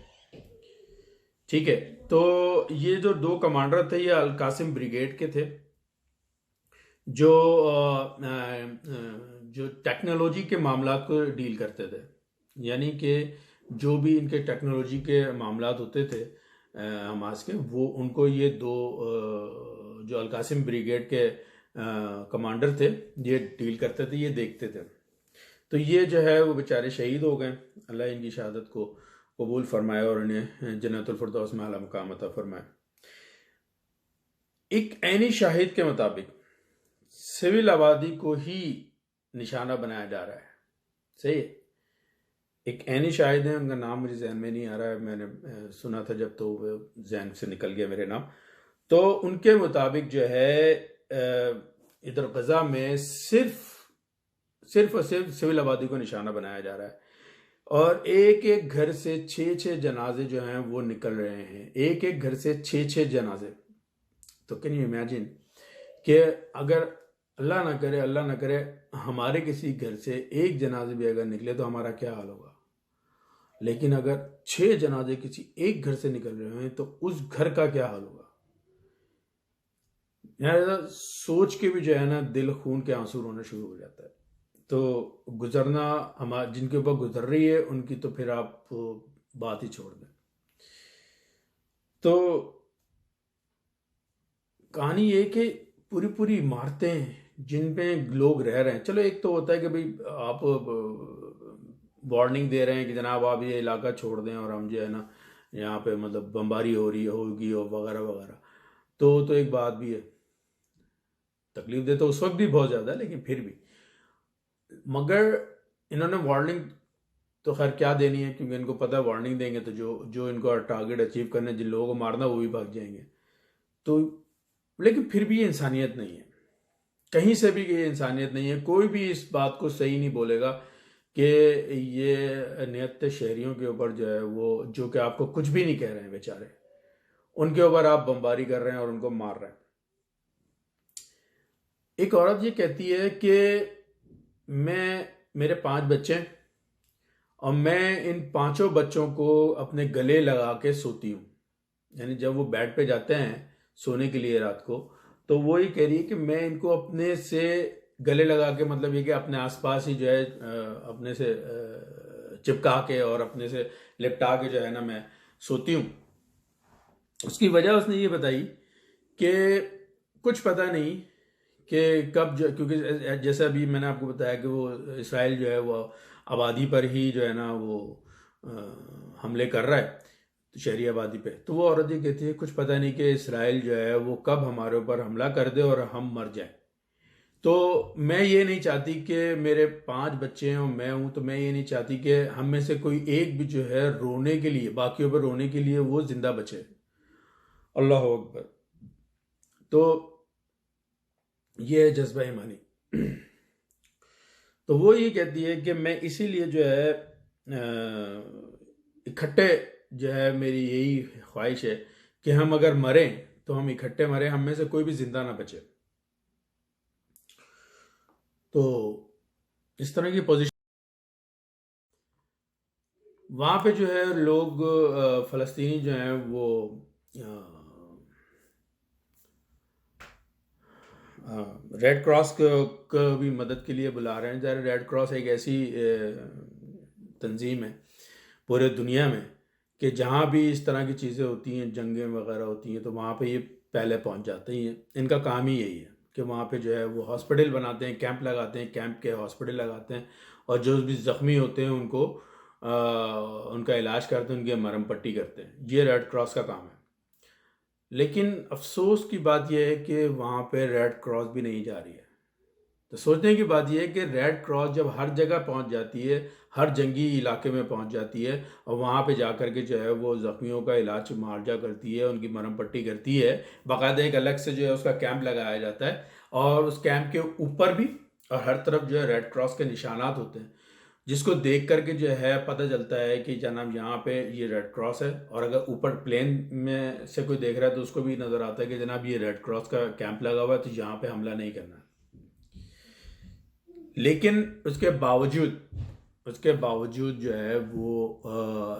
ठीक है। तो ये जो 2 कमांडर थे ये अल कासिम ब्रिगेड के थे, जो टेक्नोलॉजी के मामला को डील करते थे। यानी कि जो भी इनके टेक्नोलॉजी के मामलात होते थे हमास के, वो उनको ये 2 जो अल कासिम ब्रिगेड के कमांडर थे ये डील करते थे, ये देखते थे। तो ये जो है वो बेचारे शहीद हो गए। अल्लाह इनकी शहादत को कबूल फरमाए और इन्हें जन्नतुल फिरदौस में आला मकाम अता फरमाए। एक ऐनी शाहिद के मुताबिक सिविल आबादी को ही निशाना बनाया जा रहा है। सही है। एक ऐनी शाहिद है, उनका नाम मुझे जहन में नहीं आ रहा है, मैंने सुना था जब, तो जहन से निकल गया मेरे नाम। तो उनके मुताबिक जो है इधर गजा में सिर्फ और सिर्फ सिविल आबादी को निशाना बनाया जा रहा है और एक एक घर से 6-6 जनाजे जो हैं वो निकल रहे हैं। एक एक घर से 6-6 जनाजे। तो कैन यू इमेजिन कि अगर अल्लाह ना करे हमारे किसी घर से एक जनाजे भी अगर निकले तो हमारा क्या हाल होगा। लेकिन अगर 6 जनाजे किसी एक घर से निकल रहे हैं तो उस घर का क्या हाल होगा। यार सोच के भी जो है ना दिल खून के आंसू रोना शुरू हो जाता है। तो गुजरना हमारे जिनके ऊपर गुजर रही है उनकी तो फिर आप बात ही छोड़ दें। तो कहानी ये कि पूरी पूरी इमारतें जिन पे लोग रह रहे हैं, चलो एक तो होता है कि भाई आप वार्निंग दे रहे हैं कि जनाब आप ये इलाका छोड़ दें और हम जो है ना यहाँ पे मतलब बमबारी हो रही होगी और वगैरह वगैरह। तो एक बात भी है, तकलीफ दे तो उस वक्त भी बहुत ज़्यादा है, लेकिन फिर भी मगर इन्होंने वार्निंग तो खैर क्या देनी है, क्योंकि इनको पता है वार्निंग देंगे तो जो इनको टारगेट अचीव करने जिन लोगों को मारना वो भी भाग जाएंगे। तो लेकिन फिर भी ये इंसानियत नहीं है, कहीं से भी ये इंसानियत नहीं है। कोई भी इस बात को सही नहीं बोलेगा कि ये नियत शहरियों के ऊपर जो है वो, जो कि आपको कुछ भी नहीं कह रहे हैं बेचारे, उनके ऊपर आप बमबारी कर रहे हैं और उनको मार रहे हैं। एक औरत ये कहती है कि मेरे 5 बच्चे हैं और मैं इन 5 बच्चों को अपने गले लगा के सोती हूँ। यानी जब वो बेड पे जाते हैं सोने के लिए रात को, तो वो ही कह रही है कि मैं इनको अपने से गले लगा के, मतलब ये कि अपने आसपास ही जो है अपने से चिपका के और अपने से लिपटा के जो है ना मैं सोती हूँ। उसकी वजह उसने ये बताई कि कुछ पता नहीं कि कब क्योंकि जैसे अभी मैंने आपको बताया कि वो इसराइल जो है वो आबादी पर ही जो है ना वो हमले कर रहा है, तो शहरी आबादी पे। तो वो औरत ये कहती है कुछ पता नहीं कि इसराइल जो है वो कब हमारे ऊपर हमला कर दे और हम मर जाए। तो मैं ये नहीं चाहती कि मेरे 5 बच्चे हैं और मैं हूं, तो मैं ये नहीं चाहती कि हम में से कोई एक भी जो है रोने के लिए, बाकियों पर रोने के लिए वो जिंदा बचे। अल्लाह अकबर। तो ये है जज्बा ईमानी। तो वो ये कहती है कि मैं इसीलिए जो है इकट्ठे जो है, मेरी यही ख्वाहिश है कि हम अगर मरें तो हम इकट्ठे मरें, हम में से कोई भी जिंदा ना बचे। तो इस तरह की पोजीशन वहाँ पे जो है लोग फ़लस्तीनी जो हैं वो रेड क्रॉस को भी मदद के लिए बुला रहे हैं। ज़रा रेड क्रॉस एक ऐसी तंजीम है पूरे दुनिया में कि जहाँ भी इस तरह की चीज़ें होती हैं, जंगें वगैरह होती हैं, तो वहाँ पे ये पहले पहुँच जाते हैं। इनका काम ही यही है कि वहाँ पे जो है वो हॉस्पिटल बनाते हैं, कैंप लगाते हैं, कैंप के हॉस्पिटल लगाते हैं और जो भी ज़ख्मी होते हैं उनको उनका इलाज करते हैं, उनकी मरहम पट्टी करते हैं। ये रेड क्रॉस का काम है। लेकिन अफसोस की बात यह है कि वहाँ पे रेड क्रॉस भी नहीं जा रही है। तो सोचने की बात यह है कि रेड क्रॉस जब हर जगह पहुँच जाती है, हर जंगी इलाके में पहुँच जाती है और वहाँ पे जा कर के जो है वो ज़ख्मियों का इलाज मुआवजा करती है, उनकी मरहम पट्टी करती है, बाकायदा एक अलग से जो है उसका कैंप लगाया जाता है और उस कैंप के ऊपर भी और हर तरफ जो है रेड क्रॉस के निशानात होते हैं, जिसको देख करके जो है पता चलता है कि जनाब यहाँ पे ये रेड क्रॉस है। और अगर ऊपर प्लेन में से कोई देख रहा है तो उसको भी नज़र आता है कि जनाब ये रेड क्रॉस का कैंप लगा हुआ है, तो यहाँ पे हमला नहीं करना। लेकिन उसके बावजूद जो है वो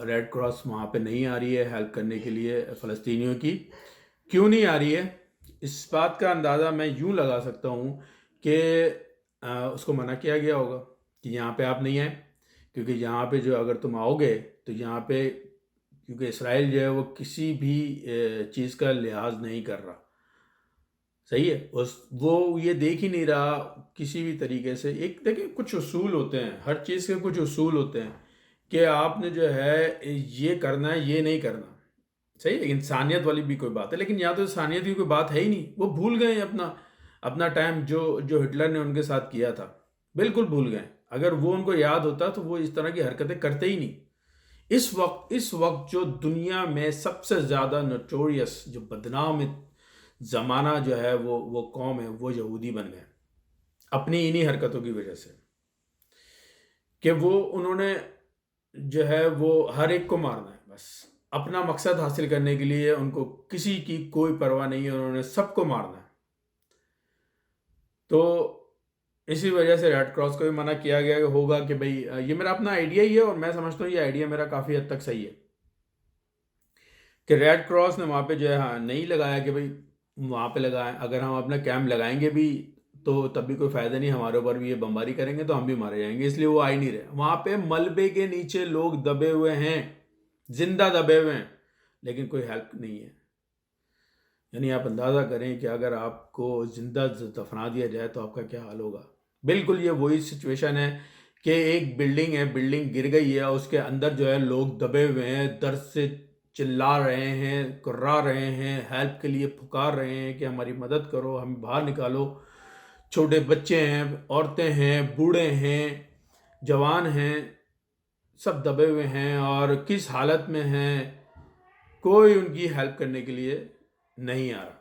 रेड क्रॉस वहाँ पे नहीं आ रही है हेल्प करने के लिए फ़लस्तीनियों की। क्यों नहीं आ रही है, इस बात का अंदाज़ा मैं यूँ लगा सकता हूँ कि उसको मना किया गया होगा कि यहाँ पे आप नहीं आए, क्योंकि यहाँ पे जो अगर तुम आओगे तो यहाँ पे, क्योंकि इसराइल जो है वो किसी भी चीज़ का लिहाज नहीं कर रहा। सही है। उस वो ये देख ही नहीं रहा किसी भी तरीके से। एक देखिए, कुछ उसूल होते हैं, हर चीज़ के कुछ उसूल होते हैं कि आपने जो है ये करना है, ये नहीं करना। सही है, इंसानियत वाली भी कोई बात है, लेकिन यहाँ तो इंसानियत की कोई बात है ही नहीं। वो भूल गए हैं अपना अपना टाइम जो जो हिटलर ने उनके साथ किया था, बिल्कुल भूल गए। अगर वो उनको याद होता तो वो इस तरह की हरकतें करते ही नहीं। इस वक्त जो दुनिया में सबसे ज़्यादा नोटोरियस, जो बदनाम ज़माना जो है, वो कौम है, वो यहूदी बन गए अपनी इन्हीं हरकतों की वजह से। कि वो उन्होंने जो है वो हर एक को मारना है, बस अपना मकसद हासिल करने के लिए उनको किसी की कोई परवाह नहीं है, उन्होंने सबको मारना है। तो इसी वजह से रेड क्रॉस को भी मना किया गया होगा कि भाई, ये मेरा अपना आइडिया ही है और मैं समझता हूँ ये आइडिया मेरा काफ़ी हद तक सही है कि रेड क्रॉस ने वहाँ पे जो है, हाँ, नहीं लगाया कि भाई वहाँ पे लगाएं। अगर हम अपना कैंप लगाएंगे भी तो तब भी कोई फ़ायदा नहीं, हमारे ऊपर भी ये बमबारी करेंगे तो हम भी मारे जाएंगे, इसलिए वो आ ही नहीं रहे। वहाँ पे मलबे के नीचे लोग दबे हुए हैं, जिंदा दबे हुए हैं, लेकिन कोई हेल्प नहीं है। यानी आप अंदाज़ा करें कि अगर आपको जिंदा दफना दिया जाए तो आपका क्या हाल होगा। बिल्कुल ये वही सिचुएशन है कि एक बिल्डिंग है, बिल्डिंग गिर गई है, उसके अंदर जो है लोग दबे हुए हैं, दर्द से चिल्ला रहे हैं, कुर्रा रहे हैं, हेल्प के लिए पुकार रहे हैं कि हमारी मदद करो, हमें बाहर निकालो। छोटे बच्चे हैं, औरतें हैं, बूढ़े हैं, जवान हैं, सब दबे हुए हैं और किस हालत में हैं, कोई उनकी हेल्प करने के लिए नहीं आ रहा,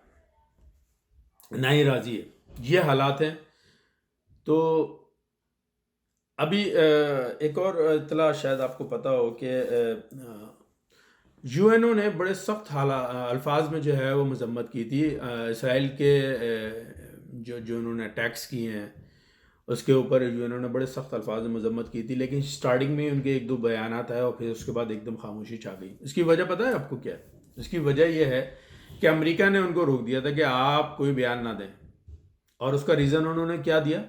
ना ही राजी है। ये हालात हैं। तो अभी एक और इतला शायद आपको पता हो कि यूएनओ ने बड़े सख्त अल्फाज में जो है वो मजम्मत की थी इसराइल के जो जो उन्होंने अटैक्स किए हैं उसके ऊपर। यूएनओ ने बड़े सख्त अल्फाज में मजम्मत की थी, लेकिन स्टार्टिंग में उनके एक दो बयानात आए और फिर उसके बाद एकदम खामोशी छा गई। इसकी वजह पता है आपको क्या है? इसकी वजह यह है कि अमेरिका ने उनको रोक दिया था कि आप कोई बयान ना दें। और उसका रीज़न उन्होंने क्या दिया?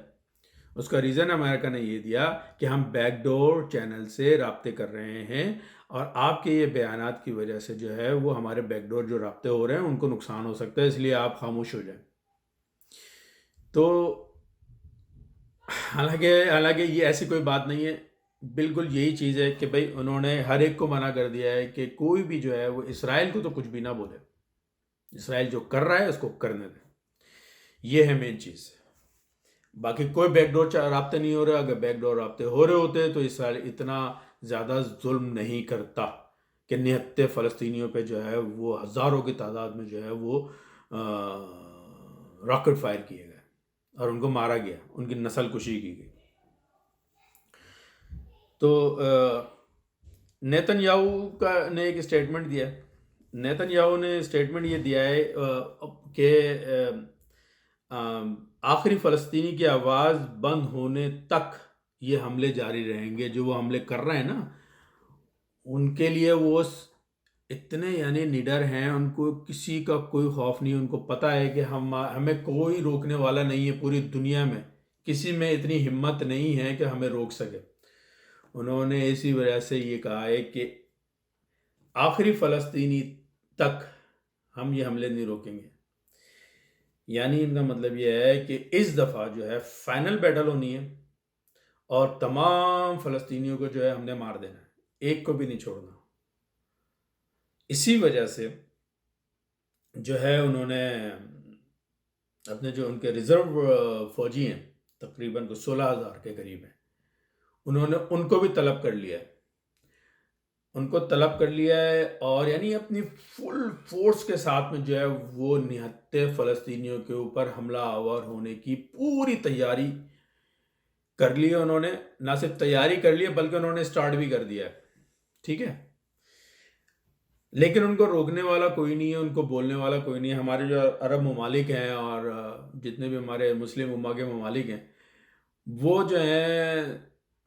उसका रीज़न अमेरिका ने ये दिया कि हम बैकडोर चैनल से राब्ते कर रहे हैं और आपके ये बयानात की वजह से जो है वो हमारे बैकडोर जो राब्ते हो रहे हैं उनको नुकसान हो सकता है, इसलिए आप खामोश हो जाएं। तो हालांकि हालांकि ये ऐसी कोई बात नहीं है, बिल्कुल यही चीज़ है कि भाई उन्होंने हर एक को मना कर दिया है कि कोई भी जो है वो इसराइल को तो कुछ भी ना बोले, इसराइल जो कर रहा है उसको करने दें। ये है मेन चीज़। बाकी कोई बैकडोर राब्ते नहीं हो रहे। अगर बैकडोर राब्ते हो रहे होते तो इसराइल इतना ज़्यादा जुल्म नहीं करता कि निहत्ते फ़लस्तीनियों पे जो है वो हज़ारों की तादाद में जो है वो रॉकेट फायर किए गए और उनको मारा गया, उनकी नस्ल कुशी की गई। तो नेतन्याहू का ने एक स्टेटमेंट दिया है। नेतन्याहू ने स्टेटमेंट ये दिया है कि आखिरी फ़लस्तीनी की आवाज़ बंद होने तक ये हमले जारी रहेंगे। जो वो हमले कर रहे हैं ना, उनके लिए वो इतने यानी निडर हैं, उनको किसी का कोई खौफ नहीं। उनको पता है कि हमें कोई रोकने वाला नहीं है। पूरी दुनिया में किसी में इतनी हिम्मत नहीं है कि हमें रोक सके। उन्होंने इसी वजह से ये कहा है कि आखिरी फ़लस्तीनी तक हम ये हमले नहीं रोकेंगे। यानी इनका मतलब यह है कि इस दफ़ा जो है फाइनल बैटल होनी है और तमाम फ़लस्तीनियों को जो है हमने मार देना है, एक को भी नहीं छोड़ना। इसी वजह से जो है उन्होंने अपने जो उनके रिज़र्व फ़ौजी हैं, तकरीबन को 16,000 के करीब हैं, उन्होंने उनको भी तलब कर लिया है। उनको तलब कर लिया है और यानी अपनी फुल फोर्स के साथ में जो है वो निहत्ते फ़लस्तीनियों के ऊपर हमला आवर होने की पूरी तैयारी कर ली है। उन्होंने ना सिर्फ तैयारी कर ली है बल्कि उन्होंने स्टार्ट भी कर दिया है। ठीक है, लेकिन उनको रोकने वाला कोई नहीं है, उनको बोलने वाला कोई नहीं है। हमारे जो अरब ममालिक हैं और जितने भी हमारे मुस्लिम उम्मा के ममालिक हैं, वो जो हैं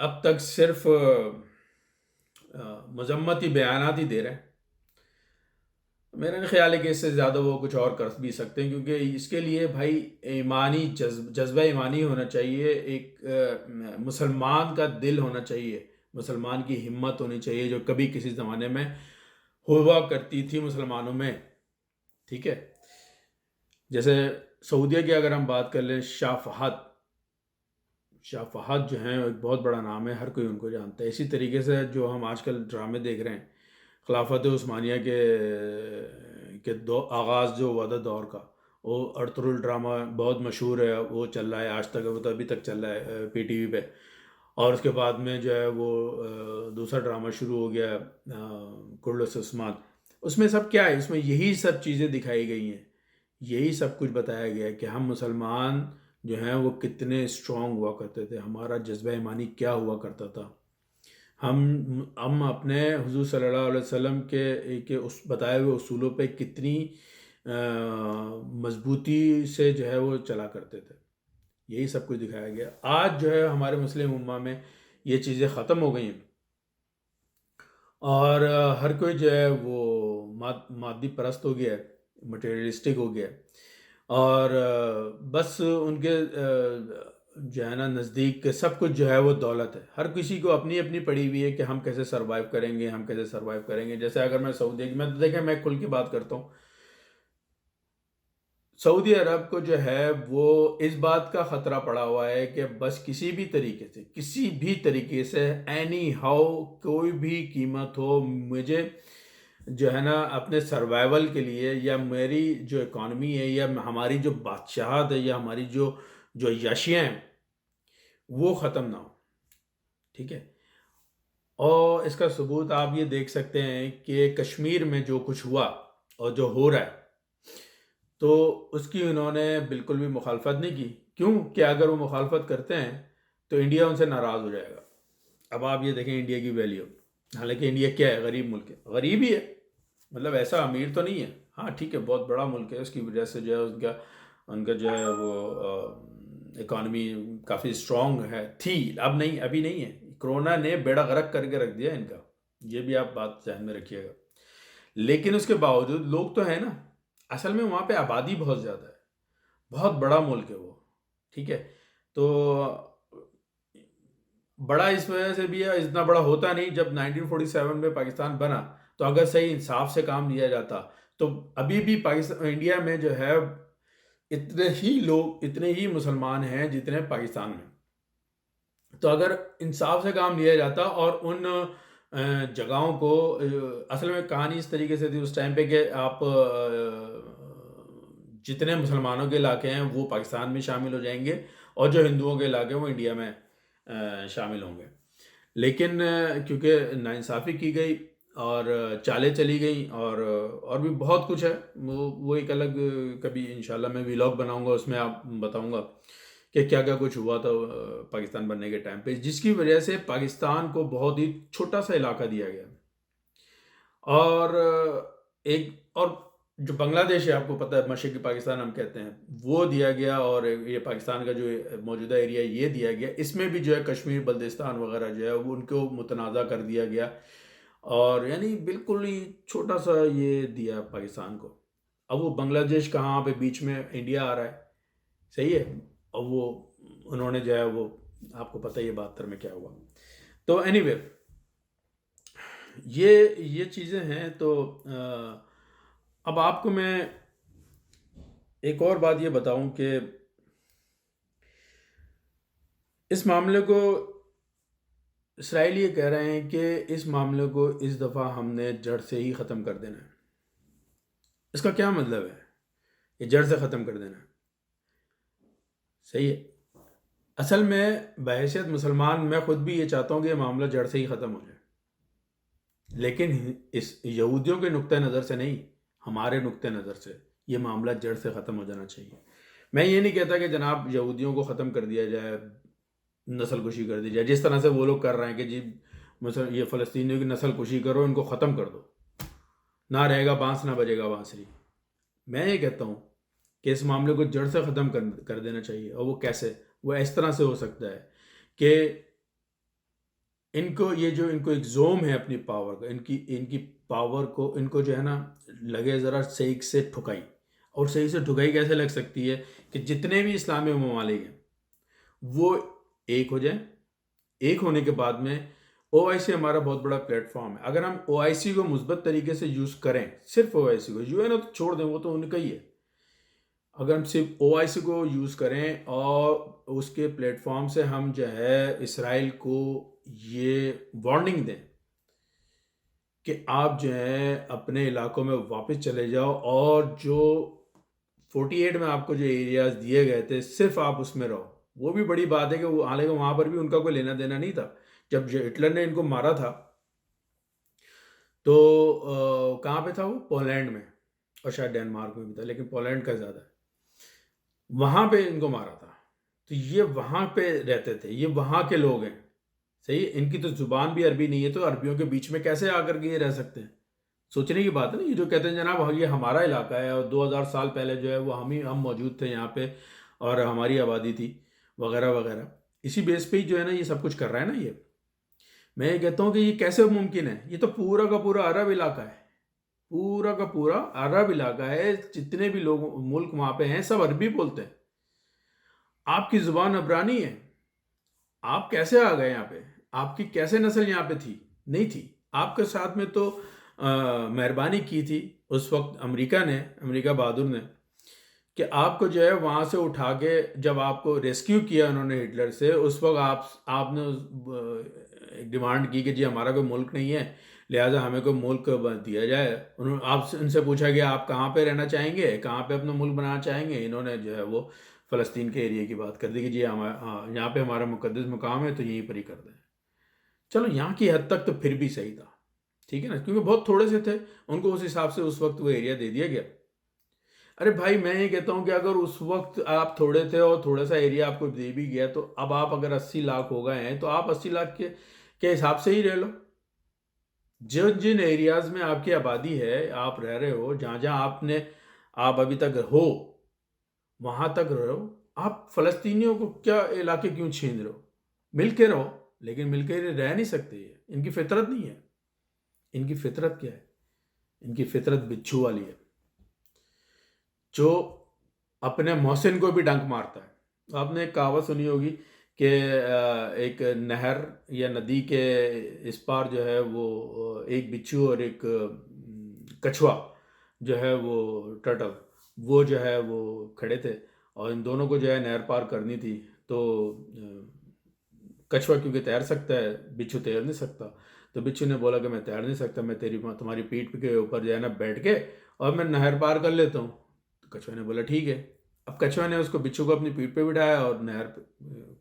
अब तक सिर्फ मजम्मती बयानात ही दे रहे हैं। मेरा नहीं ख्याल है कि इससे ज़्यादा वो कुछ और कर भी सकते हैं, क्योंकि इसके लिए भाई ईमानी जज्बा ईमानी होना चाहिए। एक मुसलमान का दिल होना चाहिए, मुसलमान की हिम्मत होनी चाहिए, जो कभी किसी ज़माने में हुआ करती थी मुसलमानों में। ठीक है, जैसे सऊदीया की अगर हम बात कर लें, शाह फहद जो हैं एक बहुत बड़ा नाम है, हर कोई उनको जानता है। इसी तरीके से जो हम आजकल ड्रामे देख रहे हैं, खिलाफत उस्मानिया के दो आगाज़ जो हुआ था दौर का, वो अर्तुगरुल ड्रामा बहुत मशहूर है, वो चल रहा है आज तक, वो तो अभी तक चल रहा है पीटीवी पे। और उसके बाद में जो है वो दूसरा ड्रामा शुरू हो गया, कुर्लुस उस्मान। उसमें सब क्या है, इसमें यही सब चीज़ें दिखाई गई हैं, यही सब कुछ बताया गया है कि हम मुसलमान जो हैं वो कितने स्ट्रांग हुआ करते थे, हमारा जज्बा ईमानी क्या हुआ करता था। हम अपने हुजूर सल्लल्लाहु अलैहि वसल्लम के उस बताए हुए उसूलों पे कितनी मजबूती से जो है वो चला करते थे, यही सब कुछ दिखाया गया। आज जो है हमारे मुस्लिम उम्मा में ये चीज़ें ख़त्म हो गई हैं, और हर कोई जो है वो मादी परस्त हो गया है, मटेरियलिस्टिक हो गया है। और बस उनके जो है ना नज़दीक सब कुछ जो है वो दौलत है। हर किसी को अपनी अपनी पड़ी हुई है कि हम कैसे सरवाइव करेंगे, हम कैसे सरवाइव करेंगे। जैसे अगर मैं सऊदी की, मैं तो देखें, मैं खुल की बात करता हूँ, सऊदी अरब को जो है वो इस बात का ख़तरा पड़ा हुआ है कि बस किसी भी तरीके से एनी हाउ, कोई भी कीमत हो, मुझे जो है ना अपने सर्वाइवल के लिए, या मेरी जो इकॉनमी है, या हमारी जो बादशाहत है, या हमारी जो जो यशियाँ हैं, वो ख़त्म ना हो। ठीक है। और इसका सबूत आप ये देख सकते हैं कि कश्मीर में जो कुछ हुआ और जो हो रहा है, तो उसकी उन्होंने बिल्कुल भी मुखालफत नहीं की। क्यों? कि अगर वो मुखालफत करते हैं तो इंडिया उनसे नाराज़ हो जाएगा। अब आप ये देखें इंडिया की वैल्यू, हालांकि इंडिया क्या है, गरीब मुल्क है, गरीब ही है, मतलब ऐसा अमीर तो नहीं है। हाँ ठीक है, बहुत बड़ा मुल्क है, उसकी वजह से जो है उनका उनका जो है वो इकॉनमी काफ़ी स्ट्रॉन्ग है, थी। अब नहीं, अभी नहीं है। कोरोना ने बेड़ा गर्क करके रख दिया इनका, ये भी आप बात ध्यान में रखिएगा। लेकिन उसके बावजूद लोग तो है ना, असल में वहाँ पे आबादी बहुत ज़्यादा है, बहुत बड़ा मुल्क है वो। ठीक है। तो बड़ा इस वजह से भी है, इतना बड़ा होता नहीं। जब 1947 में पाकिस्तान बना, तो अगर सही इंसाफ से काम लिया जाता, तो अभी भी पाकिस्तान, इंडिया में जो है इतने ही लोग, इतने ही मुसलमान हैं जितने पाकिस्तान में। तो अगर इंसाफ से काम लिया जाता और उन जगहों को, असल में कहानी इस तरीके से थी उस टाइम पे कि आप जितने मुसलमानों के इलाके हैं वो पाकिस्तान में शामिल हो जाएंगे, और जो हिंदुओं के इलाके हैं वो इंडिया में शामिल होंगे। लेकिन क्योंकि नाइंसाफ़ी की गई और चालें चली गई, और भी बहुत कुछ है, वो एक अलग कभी इंशाल्लाह मैं व्लॉग बनाऊंगा, उसमें आप बताऊंगा कि क्या क्या कुछ हुआ था पाकिस्तान बनने के टाइम पे, जिसकी वजह से पाकिस्तान को बहुत ही छोटा सा इलाका दिया गया। और एक और जो बांग्लादेश है, आपको पता है, मशरक़ी पाकिस्तान हम कहते हैं, वो दिया गया, और ये पाकिस्तान का जो मौजूदा एरिया ये दिया गया। इसमें भी जो है कश्मीर, बल्दिस्तान वगैरह जो है वो उनको मुतनाज़ा कर दिया गया, और यानी बिल्कुल ही छोटा सा ये दिया पाकिस्तान को। अब वो बांग्लादेश कहाँ पे बीच में इंडिया आ रहा है, सही है। अब वो उन्होंने जो है वो, आपको पता ही है 72 में क्या हुआ। तो एनीवे ये चीज़ें हैं। तो अब आपको मैं एक और बात ये बताऊं कि इस मामले को, इसराइल ये कह रहे हैं कि इस मामले को इस दफ़ा हमने जड़ से ही ख़त्म कर देना है। इसका क्या मतलब है? ये जड़ से ख़त्म कर देना है, सही है। असल में बहैसियत मुसलमान मैं ख़ुद भी ये चाहता हूँ कि ये मामला जड़ से ही ख़त्म हो जाए, लेकिन इस यहूदियों के नुक्ते नज़र से नहीं, हमारे नुक्ते नज़र से ये मामला जड़ से ख़त्म हो जाना चाहिए। मैं ये नहीं कहता कि जनाब यहूदियों को ख़त्म कर दिया जाए, नस्ल कुशी कर दी जाए, जिस तरह से वो लोग कर रहे हैं कि जी ये फ़लस्तीनियों की नस्ल कुशी करो, इनको ख़त्म कर दो, ना रहेगा बांस ना बजेगा बांसुरी। मैं ये कहता हूँ कि इस मामले को जड़ से ख़त्म कर देना चाहिए। और वो कैसे? वो इस तरह से हो सकता है कि इनको ये जो इनको एक जोम है अपनी पावर का, इनकी इनकी पावर को इनको जो है ना लगे ज़रा सही से ठुकाई। और सही से ठुकाई कैसे लग सकती है? कि जितने भी इस्लामी ममालिक हैं वो एक हो जाए। एक होने के बाद में ओआईसी हमारा बहुत बड़ा प्लेटफॉर्म है। अगर हम ओआईसी को मुस्बत तरीके से यूज़ करें, सिर्फ ओआईसी को, यूएन तो छोड़ दें, वो तो उनका ही है। अगर हम सिर्फ OIC को यूज़ करें और उसके प्लेटफॉर्म से हम जो है इसराइल को ये वार्निंग दें कि आप जो है अपने इलाकों में वापस चले जाओ, और जो 48 में आपको जो एरियाज दिए गए थे सिर्फ आप उसमें रहो। वो भी बड़ी बात है कि वो, हालांकि वहाँ पर भी उनका कोई लेना देना नहीं था। जब हिटलर ने इनको मारा था तो कहाँ पे था वो? पोलैंड में, और शायद डेनमार्क में भी था, लेकिन पोलैंड का ज़्यादा है। वहाँ पे इनको मारा था। तो ये वहाँ पे रहते थे, ये वहाँ के लोग हैं। सही है? इनकी तो जुबान भी अरबी नहीं है, तो अरबियों के बीच में कैसे आकर के ये रह सकते हैं? सोचने की बात है ना। ये जो कहते हैं जनाब ये हमारा इलाका है और 2000 साल पहले जो है वो हम मौजूद थे यहाँ पे, और हमारी आबादी थी वगैरह वगैरह। इसी बेस पे ही जो है ना ये सब कुछ कर रहा है ना ये। मैं ये कहता हूँ कि ये कैसे मुमकिन है? ये तो पूरा का पूरा अरब इलाका है, पूरा का पूरा अरब इलाका है। जितने भी लोग मुल्क वहाँ पे हैं सब अरबी बोलते हैं। आपकी ज़ुबान अबरानी है। आप कैसे आ गए यहाँ पे? आपकी कैसे नस्ल यहाँ पे थी? नहीं थी। आपके साथ में तो मेहरबानी की थी उस वक्त अमेरिका ने, अमेरिका बहादुर ने, कि आपको जो है वहाँ से उठा के, जब आपको रेस्क्यू किया उन्होंने हिटलर से, उस वक्त आपने एक डिमांड की कि जी हमारा कोई मुल्क नहीं है, लिहाजा हमें कोई मुल्क दिया जाए। उन्होंने आपसे उनसे पूछा कि आप कहाँ पे रहना चाहेंगे, कहाँ पे अपना मुल्क बनाना चाहेंगे। इन्होंने जो है वो फ़लस्तीन के एरिया की बात कर दी कि जी हाँ, यहाँ पे हमारा मुकद्दस मुकाम है तो यहीं पर ही कर दें। चलो यहाँ की हद तक तो फिर भी सही था, ठीक है ना, क्योंकि बहुत थोड़े से थे, उनको उस हिसाब से उस वक्त वो एरिया दे दिया गया। अरे भाई मैं ये कहता हूँ कि अगर उस वक्त आप थोड़े थे और थोड़ा सा एरिया आपको दे भी गया, तो अब आप अगर 80 लाख हो गए हैं तो आप 80 लाख के हिसाब से ही रह लो। जिन जिन एरियाज में आपकी आबादी है, आप रह रहे हो, जहाँ जहाँ आप अभी तक हो वहाँ तक रहो। आप फ़लस्तीनियों को क्या इलाके क्यों छीन रहे हो? मिल के रहो, लेकिन मिल के रह नहीं सकते। ये इनकी फितरत नहीं है। इनकी फितरत क्या है? इनकी फितरत बिच्छू वाली है, जो अपने मोहसिन को भी डंक मारता है। आपने एक कहावत सुनी होगी कि एक नहर या नदी के इस पार जो है वो एक बिच्छू और एक कछुआ जो है वो टर्टल, वो जो है वो खड़े थे, और इन दोनों को जो है नहर पार करनी थी। तो कछुआ क्योंकि तैर सकता है, बिच्छू तैर नहीं सकता। तो बिच्छू ने बोला कि मैं तैर नहीं सकता, मैं तुम्हारी पीठ के ऊपर जो है ना बैठ के और मैं नहर पार कर लेता हूँ। तो कछुआ ने बोला ठीक है। अब कछुआ ने उसको, बिच्छू को अपनी पीठ पे बिठाया और नहर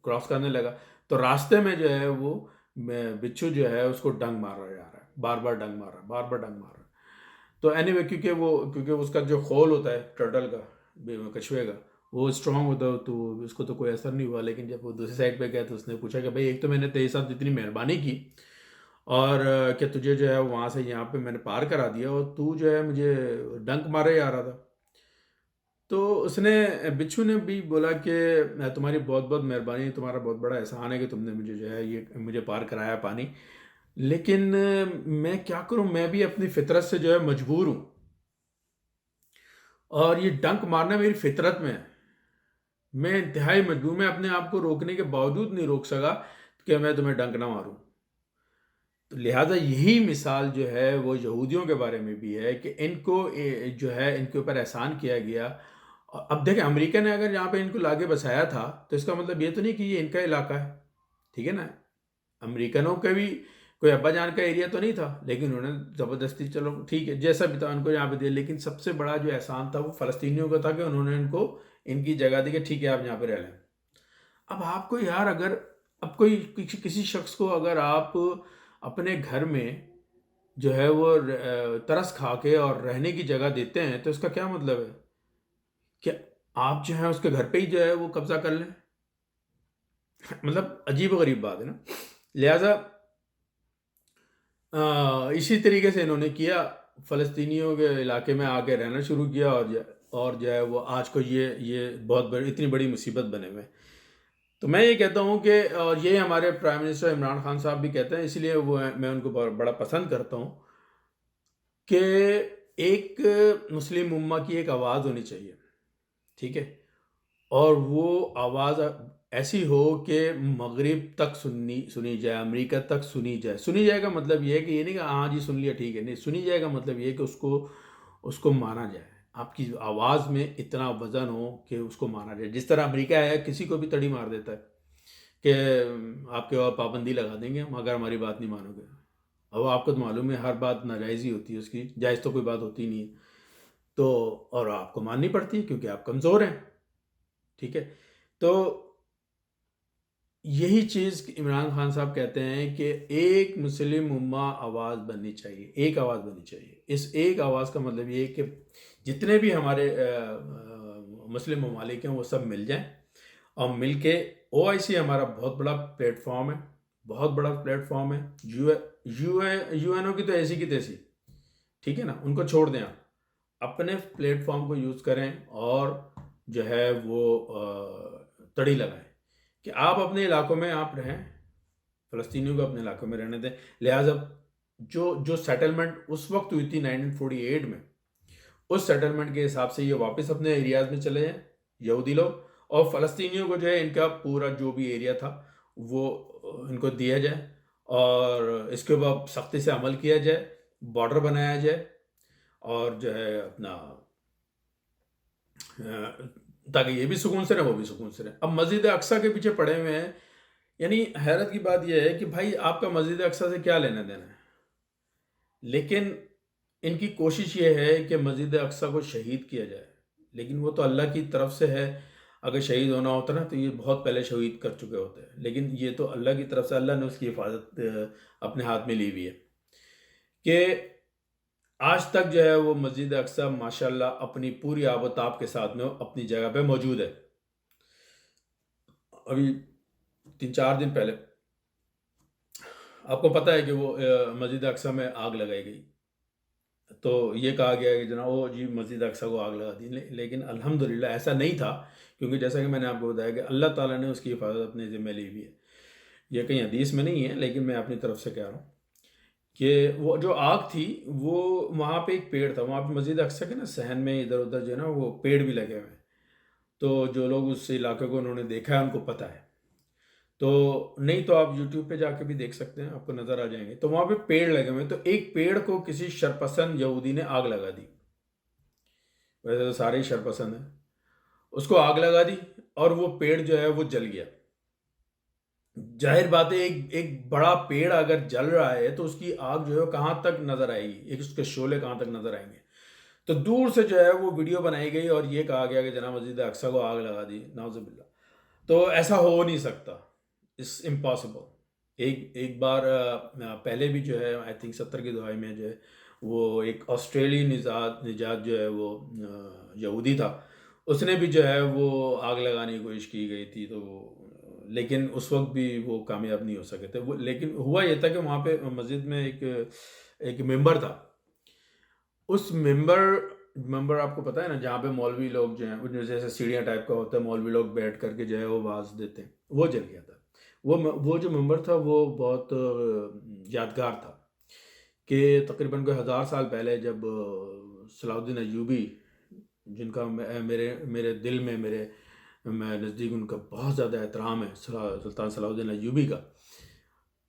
क्रॉस करने लगा। तो रास्ते में जो है वो बिच्छू जो है उसको डंग मार रहा जा रहा है, बार बार डंग मार रहा है, बार बार डंग मार रहा है। तो एनीवे क्योंकि उसका जो खोल होता है टर्टल का, कछुए का, वो स्ट्रांग होता है, तो उसको तो कोई असर नहीं हुआ। लेकिन जब वो दूसरी साइड पे गया तो उसने पूछा कि भाई एक तो मैंने तेरे साथ इतनी मेहरबानी की, और क्या तुझे जो है वहाँ से यहाँ पे मैंने पार करा दिया, और तू जो है मुझे डंक मारे आ रहा था। तो उसने, बिच्छू ने भी बोला कि तुम्हारी बहुत बहुत मेहरबानी, तुम्हारा बहुत बड़ा एहसान है कि तुमने मुझे जो है ये मुझे पार कराया पानी। लेकिन मैं क्या करूं, मैं भी अपनी फितरत से जो है मजबूर हूं, और ये डंक मारना मेरी फितरत में है। मैं इंतहाई मजबूर, मैं अपने आप को रोकने के बावजूद नहीं रोक सका कि मैं तुम्हें डंक ना मारूं। तो लिहाजा यही मिसाल जो है वो यहूदियों के बारे में भी है कि इनको जो है इनके ऊपर एहसान किया गया। अब देखें, अमेरिका ने अगर यहाँ पे इनको लाके बसाया था तो इसका मतलब ये तो नहीं कि ये इनका इलाका है, ठीक है ना। अमेरिकनों का भी कोई अब्बा जान का एरिया तो नहीं था, लेकिन उन्होंने ज़बरदस्ती, चलो ठीक है जैसा भी था, उनको यहाँ पे दिया। लेकिन सबसे बड़ा जो एहसान था वो फ़लस्तीनियों का था कि उन्होंने इनको इनकी जगह दी कि ठीक है आप यहाँ पे रह लें। अब आपको यार, अगर अब कोई किसी शख्स को अगर आप अपने घर में जो है वो तरस खा के और रहने की जगह देते हैं, तो इसका क्या मतलब है? कि आप जो है उसके घर पे ही जो है वो कब्जा कर लें? मतलब अजीब व गरीब बात है ना। लिहाजा इसी तरीके से इन्होंने किया, फ़लस्तीनियों के इलाके में आके रहना शुरू किया, और जो है वो आज को ये बहुत बड़ी, इतनी बड़ी मुसीबत बने हुए हैं। तो मैं ये कहता हूँ कि, और ये हमारे प्राइम मिनिस्टर इमरान खान साहब भी कहते हैं, इसलिए वो मैं उनको बड़ा पसंद करता हूँ कि एक मुस्लिम उम्मा की एक आवाज़ होनी चाहिए, ठीक है, और वो आवाज़ ऐसी हो कि मगरिब तक सुनी सुनी जाए, अमेरिका तक सुनी जाए। सुनी जाए का मतलब ये है कि ये नहीं कि हाँ जी सुन लिया ठीक है, नहीं, सुनी जाए का मतलब ये है कि उसको उसको माना जाए, आपकी आवाज़ में इतना वज़न हो कि उसको माना जाए। जिस तरह अमेरिका है, किसी को भी तड़ी मार देता है कि आपके और पाबंदी लगा देंगे हम अगर हमारी बात नहीं मानोगे। अब आपको तो मालूम है हर बात नाजायज़ ही होती है उसकी, जायज़ तो कोई बात होती नहीं है। तो और आपको माननी पड़ती है क्योंकि आप कमज़ोर हैं, ठीक है? तो यही चीज़ इमरान खान साहब कहते हैं कि एक मुस्लिम उम्मा आवाज़ बननी चाहिए, एक आवाज़ बननी चाहिए। इस एक आवाज़ का मतलब ये है कि जितने भी हमारे मुस्लिम ममालिक हैं वो सब मिल जाएं और मिल के ओआईसी हमारा बहुत बड़ा प्लेटफॉर्म है, बहुत बड़ा प्लेटफॉर्म है। यूएनओ की तो ऐसी की तैसी, ठीक है ना, उनको छोड़ दें। आप अपने प्लेटफॉर्म को यूज़ करें और जो है वो तड़ी लगाएं कि आप अपने इलाकों में आप रहें, फ़लस्तीनियों को अपने इलाकों में रहने दें। लिहाजा जो जो सेटलमेंट उस वक्त हुई थी 1948 में, उस सेटलमेंट के हिसाब से ये वापस अपने एरियाज़ में चले जाएं यहूदी लोग, और फ़लस्तीनियों को जो है इनका पूरा जो भी एरिया था वो इनको दिया जाए और इसके ऊपर सख्ती से अमल किया जाए, बॉर्डर बनाया जाए और जो है अपना ताकि ये भी सुकून से रहे वो भी सुकून से रहे। अब मस्जिद अक्सा के पीछे पड़े हुए हैं, यानी हैरत की बात यह है कि भाई आपका मस्जिद अक्सा से क्या लेना देना है, लेकिन इनकी कोशिश ये है कि मस्जिद अक्सा को शहीद किया जाए, लेकिन वो तो अल्लाह की तरफ से है। अगर शहीद होना होता ना तो ये बहुत पहले शहीद कर चुके होते हैं, लेकिन ये तो अल्लाह की तरफ से, अल्लाह ने उसकी हिफाजत अपने हाथ में ली हुई है कि आज तक जो है वो मस्जिद अक्सा माशाल्लाह अपनी पूरी आबोताब के साथ में अपनी जगह पे मौजूद है। अभी 3-4 दिन पहले आपको पता है कि वो मस्जिद अक्सा में आग लगाई गई, तो ये कहा गया कि जनाब वो जी मस्जिद अक्सा को आग लगा दी, लेकिन अल्हम्दुलिल्लाह ऐसा नहीं था, क्योंकि जैसा कि मैंने आपको बताया कि अल्लाह ताला ने उसकी हिफाजत अपने ज़िम्मे ली हुई है। ये कहीं हदीस में नहीं है, लेकिन मैं अपनी तरफ से कह रहा हूँ कि वो जो आग थी वो वहाँ पे एक पेड़ था, वहाँ पे मस्जिद अक्सा के ना सहन में इधर उधर जो है ना वो पेड़ भी लगे हुए हैं। तो जो लोग उस इलाके को उन्होंने देखा है उनको पता है, तो नहीं तो आप यूट्यूब पे जाके भी देख सकते हैं, आपको नज़र आ जाएंगे। तो वहाँ पे पेड़ लगे हुए हैं, तो एक पेड़ को किसी शरपसंद यहूदी ने आग लगा दी। वैसे तो सारे ही शरपसंद हैं, उसको आग लगा दी और वो पेड़ जो है वो जल गया। जाहिर बात है एक एक बड़ा पेड़ अगर जल रहा है तो उसकी आग जो है कहाँ तक नजर आएगी, एक उसके शोले कहाँ तक नजर आएंगे। तो दूर से जो है वो वीडियो बनाई गई और ये कहा गया कि जनाब मस्जिद अक्सा को आग लगा दी, नाउजुबिल्लाह। तो ऐसा हो नहीं सकता, इट्स इम्पॉसिबल। एक एक बार पहले भी जो है आई थिंक 70 की दहाई में जो है वो एक ऑस्ट्रेलियन निजात निजात जो है वो यहूदी था, उसने भी जो है वो आग लगाने की कोशिश की गई थी, तो लेकिन उस वक्त भी वो कामयाब नहीं हो सके थे वो। लेकिन हुआ ये था कि वहाँ पे मस्जिद में एक एक मेंबर था, उस मेंबर आपको पता है ना, जहाँ पे मौलवी लोग जो हैं उनमें जैसे सीढ़ियाँ टाइप का होता है, मौलवी लोग बैठ करके जो है वो वाज देते हैं, वो जल गया था। वो जो मेंबर था वो बहुत यादगार था कि तकरीबन कोई 1000 साल पहले जब सलाउद्दीन अय्यूबी, जिनका मेरे मेरे दिल में मेरे मैं नज़दीक उनका बहुत ज़्यादा एहतराम है, सुल्तान सलाउद्दीन अय्यूबी का,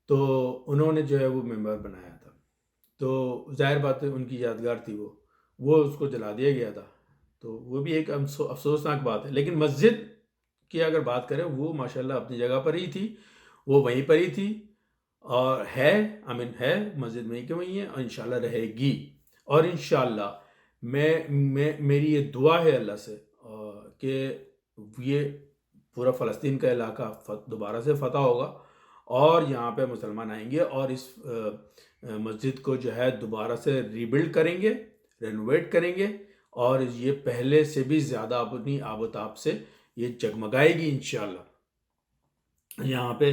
तो उन्होंने जो है वो मेंबर बनाया था। तो जाहिर बात है उनकी यादगार थी वो उसको जला दिया गया था। तो वो भी एक अफसोसनाक बात है, लेकिन मस्जिद की अगर बात करें वो माशाल्लाह अपनी जगह पर ही थी, वो वहीं पर ही थी और है, आई मीन है, मस्जिद वहीं के वहीं है और इंशाल्लाह रहेगी। और इंशाल्लाह मैं मेरी ये दुआ है अल्लाह से कि ये पूरा फ़लस्तीन का इलाका दोबारा से फ़तह होगा और यहाँ पे मुसलमान आएंगे और इस मस्जिद को जो है दोबारा से रीबिल्ड करेंगे, रेनोवेट करेंगे और ये पहले से भी ज़्यादा अपनी आबोताब से ये जगमगाएगी इंशाल्लाह। यहाँ पे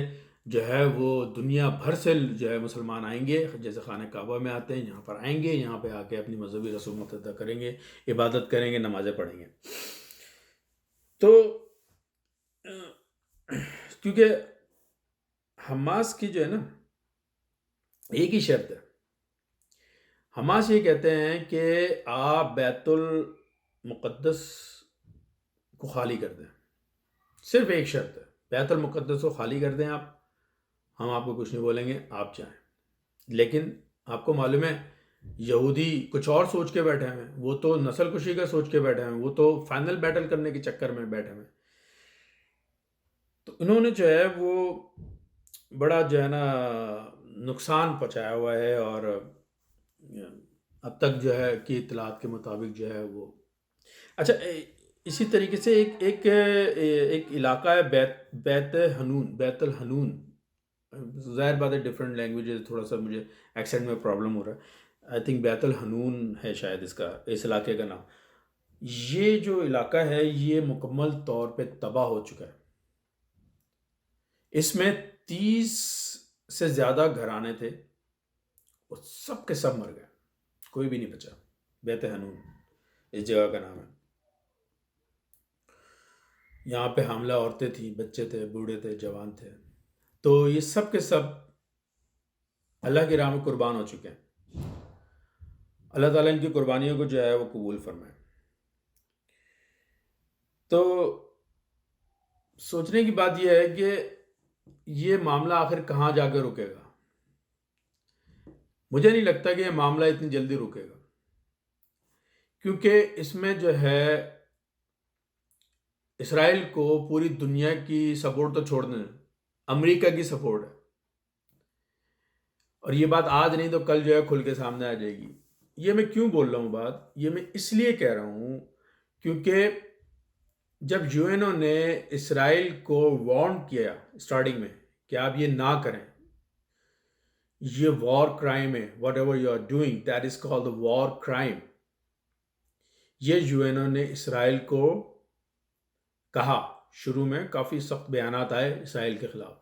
जो है वो दुनिया भर से जो है मुसलमान आएंगे, जैसे खाने काबा में आते हैं, यहाँ पर आएंगे, यहाँ पे आके अपनी मजहबी रसूमात अदा करेंगे, इबादत करेंगे, नमाज़ें पढ़ेंगे। तो क्योंकि हमास की जो है ना एक ही शर्त है, हमास ये कहते हैं कि आप बैतुल मुक़द्दस को खाली कर दें, सिर्फ एक शर्त है, बैतुल मुक़द्दस को खाली कर दें आप, हम आपको कुछ नहीं बोलेंगे, आप चाहें। लेकिन आपको मालूम है यहूदी कुछ और सोच के बैठे हैं, वो तो नस्ल कुशी का सोच के बैठे हैं, वो तो फाइनल बैटल करने के चक्कर में बैठे हैं। तो इन्होंने जो है वो बड़ा जो है ना नुकसान पहुंचाया हुआ है। और अब तक जो है कि इत्तलात के मुताबिक जो है वो अच्छा इसी तरीके से एक इलाका है बैतल हनून। ज़ाहिर बात है डिफरेंट लैंग्वेजेस, थोड़ा सा मुझे एक्सेंट में प्रॉब्लम हो रहा है। आई थिंक बैतल हनून है शायद इसका, इस इलाके का नाम। ये जो इलाका है ये मुकम्मल तौर पे तबाह हो चुका है। इसमें 30 से ज़्यादा घराने थे और सब के सब मर गए, कोई भी नहीं बचा। बैत हनून इस जगह का नाम है। यहाँ पे हामला औरतें थी, बच्चे थे, बूढ़े थे, जवान थे। तो ये सब के सब अल्लाह की राह में कुर्बान हो चुके हैं। अल्लाह ताला इनकी कुर्बानियों को जो है वो कबूल फरमाए। तो सोचने की बात यह है कि ये मामला आखिर कहाँ जाकर रुकेगा। मुझे नहीं लगता कि ये मामला इतनी जल्दी रुकेगा, क्योंकि इसमें जो है इसराइल को पूरी दुनिया की सपोर्ट तो छोड़ दें, अमेरिका की सपोर्ट है। और ये बात आज नहीं तो कल जो है खुल के सामने आ जाएगी। ये मैं क्यों बोल रहा हूँ बात, ये मैं इसलिए कह रहा हूँ क्योंकि जब यूएनओ ने इसराइल को वार्न किया स्टार्टिंग में कि आप ये ना करें, ये वॉर क्राइम है, whatever you are doing that is called the war crime. ये यूएनओ ने इसराइल को कहा, शुरू में काफ़ी सख्त बयानात आए इसराइल के खिलाफ,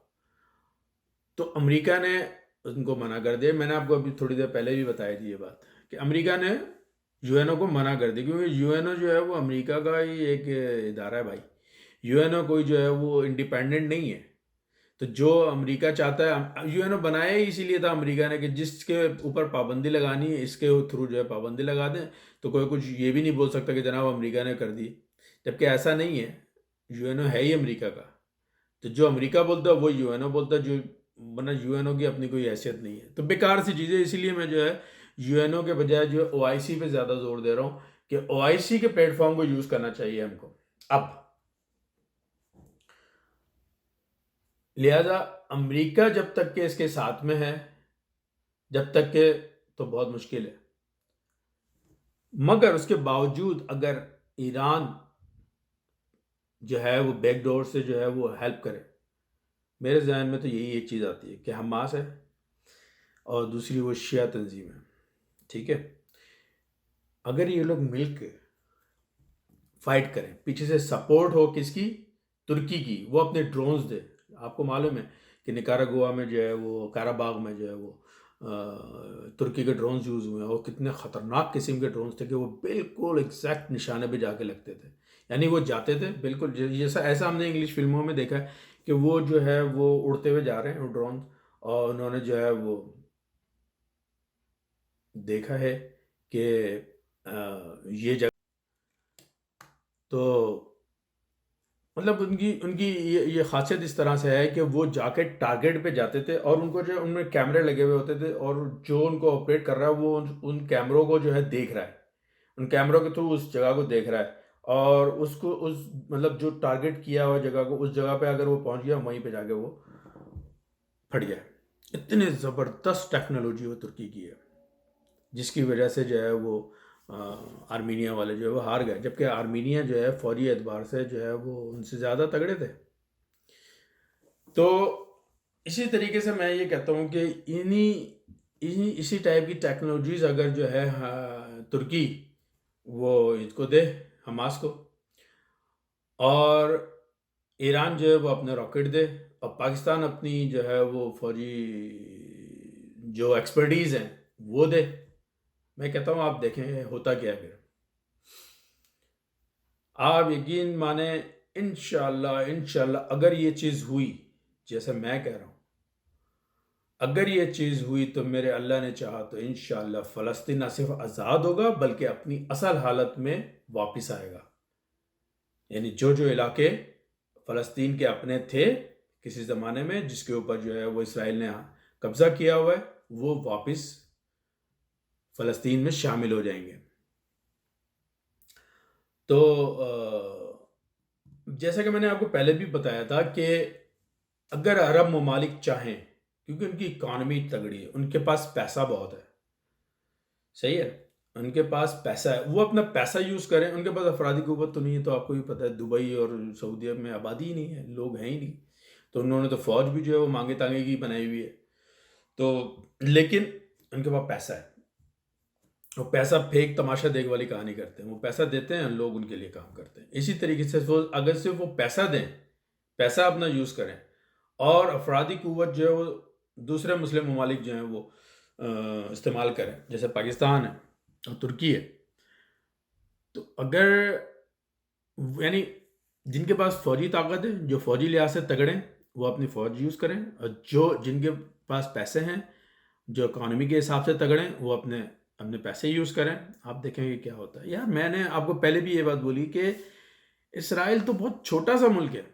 तो अमेरिका ने उनको मना कर दिया। मैंने आपको अभी थोड़ी देर पहले भी बताई थी ये बात कि अमेरिका ने यूएनओ को मना कर दिया, क्योंकि यूएनओ जो है वो अमेरिका का ही एक इदारा है भाई। यूएनओ कोई जो है वो इंडिपेंडेंट नहीं है। तो जो अमेरिका चाहता है, यूएनओ बनाया ही इसीलिए था अमेरिका ने कि जिसके ऊपर पाबंदी लगानी है इसके थ्रू जो है पाबंदी लगा दें। तो कोई कुछ ये भी नहीं बोल सकता कि जनाब अमेरिका ने कर दी, जबकि ऐसा नहीं है। यूएनओ है ही अमेरिका का। तो जो अमेरिका बोलता है वो यूएनओ बोलता है, जो वरना यूएनओ की अपनी कोई हैसियत नहीं है। तो बेकार सी चीज़ें, इसीलिए मैं जो है यूएनओ के बजाय जो है ओआईसी पे ज़्यादा जोर दे रहा हूँ कि ओआईसी के प्लेटफॉर्म को यूज़ करना चाहिए हमको अब। लिहाजा अमेरिका जब तक के इसके साथ में है, जब तक के तो बहुत मुश्किल है। मगर उसके बावजूद अगर ईरान जो है वो बैकडोर से जो है वो हेल्प करे, मेरे जहन में तो यही एक चीज़ आती है कि हमास है और दूसरी वो शिया तंजीम है। ठीक है, अगर ये लोग मिलकर फाइट करें, पीछे से सपोर्ट हो किसकी, तुर्की की, वो अपने ड्रोन्स दे। आपको मालूम है कि निकारागुआ में जो है वो काराबाग में जो है वो तुर्की के ड्रोन्स यूज़ हुए हैं, और कितने ख़तरनाक किस्म के ड्रोन्स थे कि वो बिल्कुल एग्जैक्ट निशाने पे जाके लगते थे। यानी वो जाते थे बिल्कुल जैसा, ऐसा हमने इंग्लिश फिल्मों में देखा है कि वो जो है वो उड़ते हुए जा रहे हैं वो ड्रोन, और उन्होंने जो है वो देखा है कि ये जगह, तो मतलब उनकी उनकी ये खासियत इस तरह से है कि वो जाके टारगेट पे जाते थे, और उनको जो उनमें कैमरे लगे हुए होते थे, और जो उनको ऑपरेट कर रहा है वो उन कैमरों को जो है देख रहा है, उन कैमरों के थ्रू उस जगह को देख रहा है, और उसको उस मतलब जो टारगेट किया हुआ जगह को, उस जगह पे अगर वो पहुंच गया वहीं पे जाके वो फट गया। इतनी ज़बरदस्त टेक्नोलॉजी वो तुर्की की है, जिसकी वजह से जो है वो आर्मीनिया वाले जो है वो हार गए, जबकि आर्मीनिया जो है फौजी एतबार से जो है वो उनसे ज़्यादा तगड़े थे। तो इसी तरीके से मैं ये कहता हूँ कि इसी टाइप की टेक्नोलॉजीज अगर जो है तुर्की वो इसको दे, हमास को, और ईरान जो है वो अपने रॉकेट दे, और पाकिस्तान अपनी जो है वो फौजी जो एक्सपर्टीज़ हैं वो दे, मैं कहता हूँ आप देखें होता क्या है फिर। आप यकीन माने, इंशाल्लाह इंशाल्लाह अगर ये चीज़ हुई जैसे मैं कह रहा हूँ, अगर ये चीज़ हुई तो मेरे अल्लाह ने चाहा तो इंशाल्लाह फ़लस्तीन ना सिर्फ आज़ाद होगा बल्कि अपनी असल हालत में वापस आएगा। यानी जो जो इलाके फ़लस्तीन के अपने थे किसी ज़माने में, जिसके ऊपर जो है वो इसराइल ने कब्ज़ा किया हुआ है, वो वापस फ़लस्तीन में शामिल हो जाएंगे। तो जैसा कि मैंने आपको पहले भी बताया था कि अगर अरब ममालिक चाहें, क्योंकि उनकी इकॉनमी तगड़ी है, उनके पास पैसा बहुत है, सही है, उनके पास पैसा है, वो अपना पैसा यूज़ करें। उनके पास अफरादी क़ुव्वत तो नहीं है, तो आपको भी पता है दुबई और सऊदी अरब में आबादी ही नहीं है, लोग हैं ही नहीं। तो उन्होंने तो फ़ौज भी जो है वो मांगे तांगे की बनाई हुई है। तो लेकिन उनके पास पैसा है, वो पैसा फेंक तमाशा देख वाली कहानी करते हैं। वो पैसा देते हैं, लोग उनके लिए काम करते हैं। इसी तरीके से वो अगर सिर्फ वो पैसा दें, पैसा अपना यूज़ करें, और अफरादी क़ुव्वत जो है वो दूसरे मुस्लिम ममालिक जो हैं वो इस्तेमाल करें, जैसे पाकिस्तान है और तुर्की है। तो अगर यानी जिनके पास फ़ौजी ताकत है, जो फ़ौजी लिहाज से तगड़े हैं, वो अपनी फ़ौज यूज़ करें, और जो जिनके पास पैसे हैं, जो इकॉनमी के हिसाब से तगड़े हैं, वो अपने अपने पैसे यूज़ करें। आप देखेंगे क्या होता है। यार मैंने आपको पहले भी ये बात बोली कि इसराइल तो बहुत छोटा सा मुल्क है,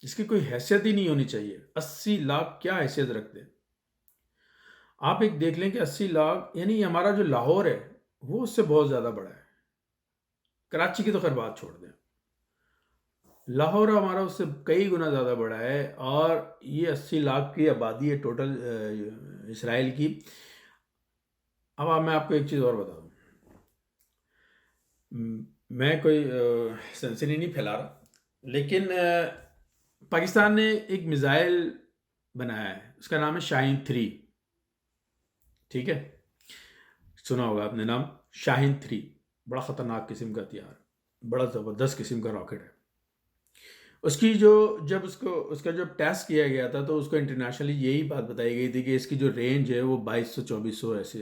इसकी कोई हैसियत ही नहीं होनी चाहिए। 80 लाख क्या हैसियत रखते हैं। आप एक देख लें कि 80 लाख यानी हमारा जो लाहौर है वो उससे बहुत ज़्यादा बड़ा है। कराची की तो खैर बात छोड़ दें, लाहौर हमारा उससे कई गुना ज़्यादा बड़ा है, और ये 80 लाख की आबादी है टोटल इसराइल की। अब मैं आपको एक चीज़ और बता दूँ, मैं कोई सनसनी नहीं फैला रहा, लेकिन पाकिस्तान ने एक मिज़ाइल बनाया है, उसका नाम है शाहीन-3। ठीक है, सुना होगा आपने नाम, शाहीन-3। बड़ा ख़तरनाक किस्म का हथियार, बड़ा ज़बरदस्त किस्म का रॉकेट है। उसकी जो जब उसका जब टेस्ट किया गया था, तो उसको इंटरनेशनली यही बात बताई गई थी कि इसकी जो रेंज है वो 2200-2400 ऐसे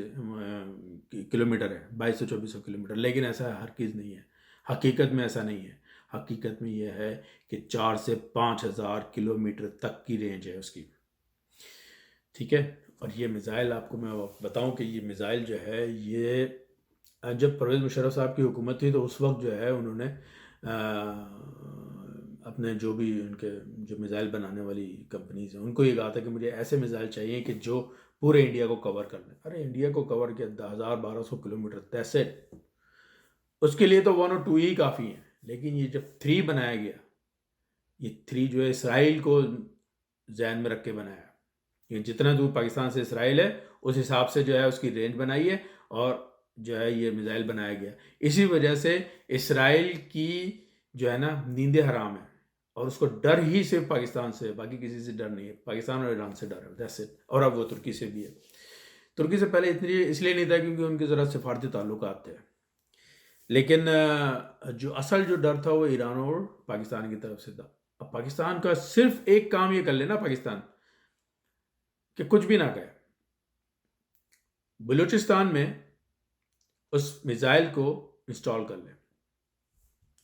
किलोमीटर है, 2200-2400 किलोमीटर। लेकिन ऐसा हर चीज़ नहीं है, हकीकत में ऐसा नहीं है। हकीकत में यह है कि 4 से 5,000 किलोमीटर तक की रेंज है उसकी। ठीक है, और ये मिज़ाइल आपको मैं बताऊं कि ये मिज़ाइल जो है ये जब परवेज़ मुशर्रफ साहब की हुकूमत थी, तो उस वक्त जो है उन्होंने अपने जो भी उनके जो मिज़ाइल बनाने वाली कंपनीज हैं, उनको ये कहा था कि मुझे ऐसे मिज़ाइल चाहिए कि जो पूरे इंडिया को कवर कर लें। अरे इंडिया को कवर किया 1000-1200 किलोमीटर, तैसे उसके लिए तो 1 और 2 ही काफ़ी हैं। लेकिन ये जब 3 बनाया गया, ये 3 जो है इसराइल को जहन में रख के बनाया। ये जितना दूर पाकिस्तान से इसराइल है उस हिसाब से जो है उसकी रेंज बनाई है, और जो है ये मिज़ाइल बनाया गया। इसी वजह से इसराइल की जो है ना नींदें हराम है, और उसको डर ही सिर्फ पाकिस्तान से है, बाकी किसी से डर नहीं है। पाकिस्तान और ईरान से डर है, दैट्स इट। और अब वो तुर्की से भी है। तुर्की से पहले इसलिए नहीं था क्योंकि उनके ज़रा सिफारती ताल्लुकात थे, लेकिन जो असल जो डर था वो ईरान और पाकिस्तान की तरफ से था। अब पाकिस्तान का सिर्फ एक काम ये कर लेना पाकिस्तान, कि कुछ भी ना कहे, बलूचिस्तान में उस मिसाइल को इंस्टॉल कर ले।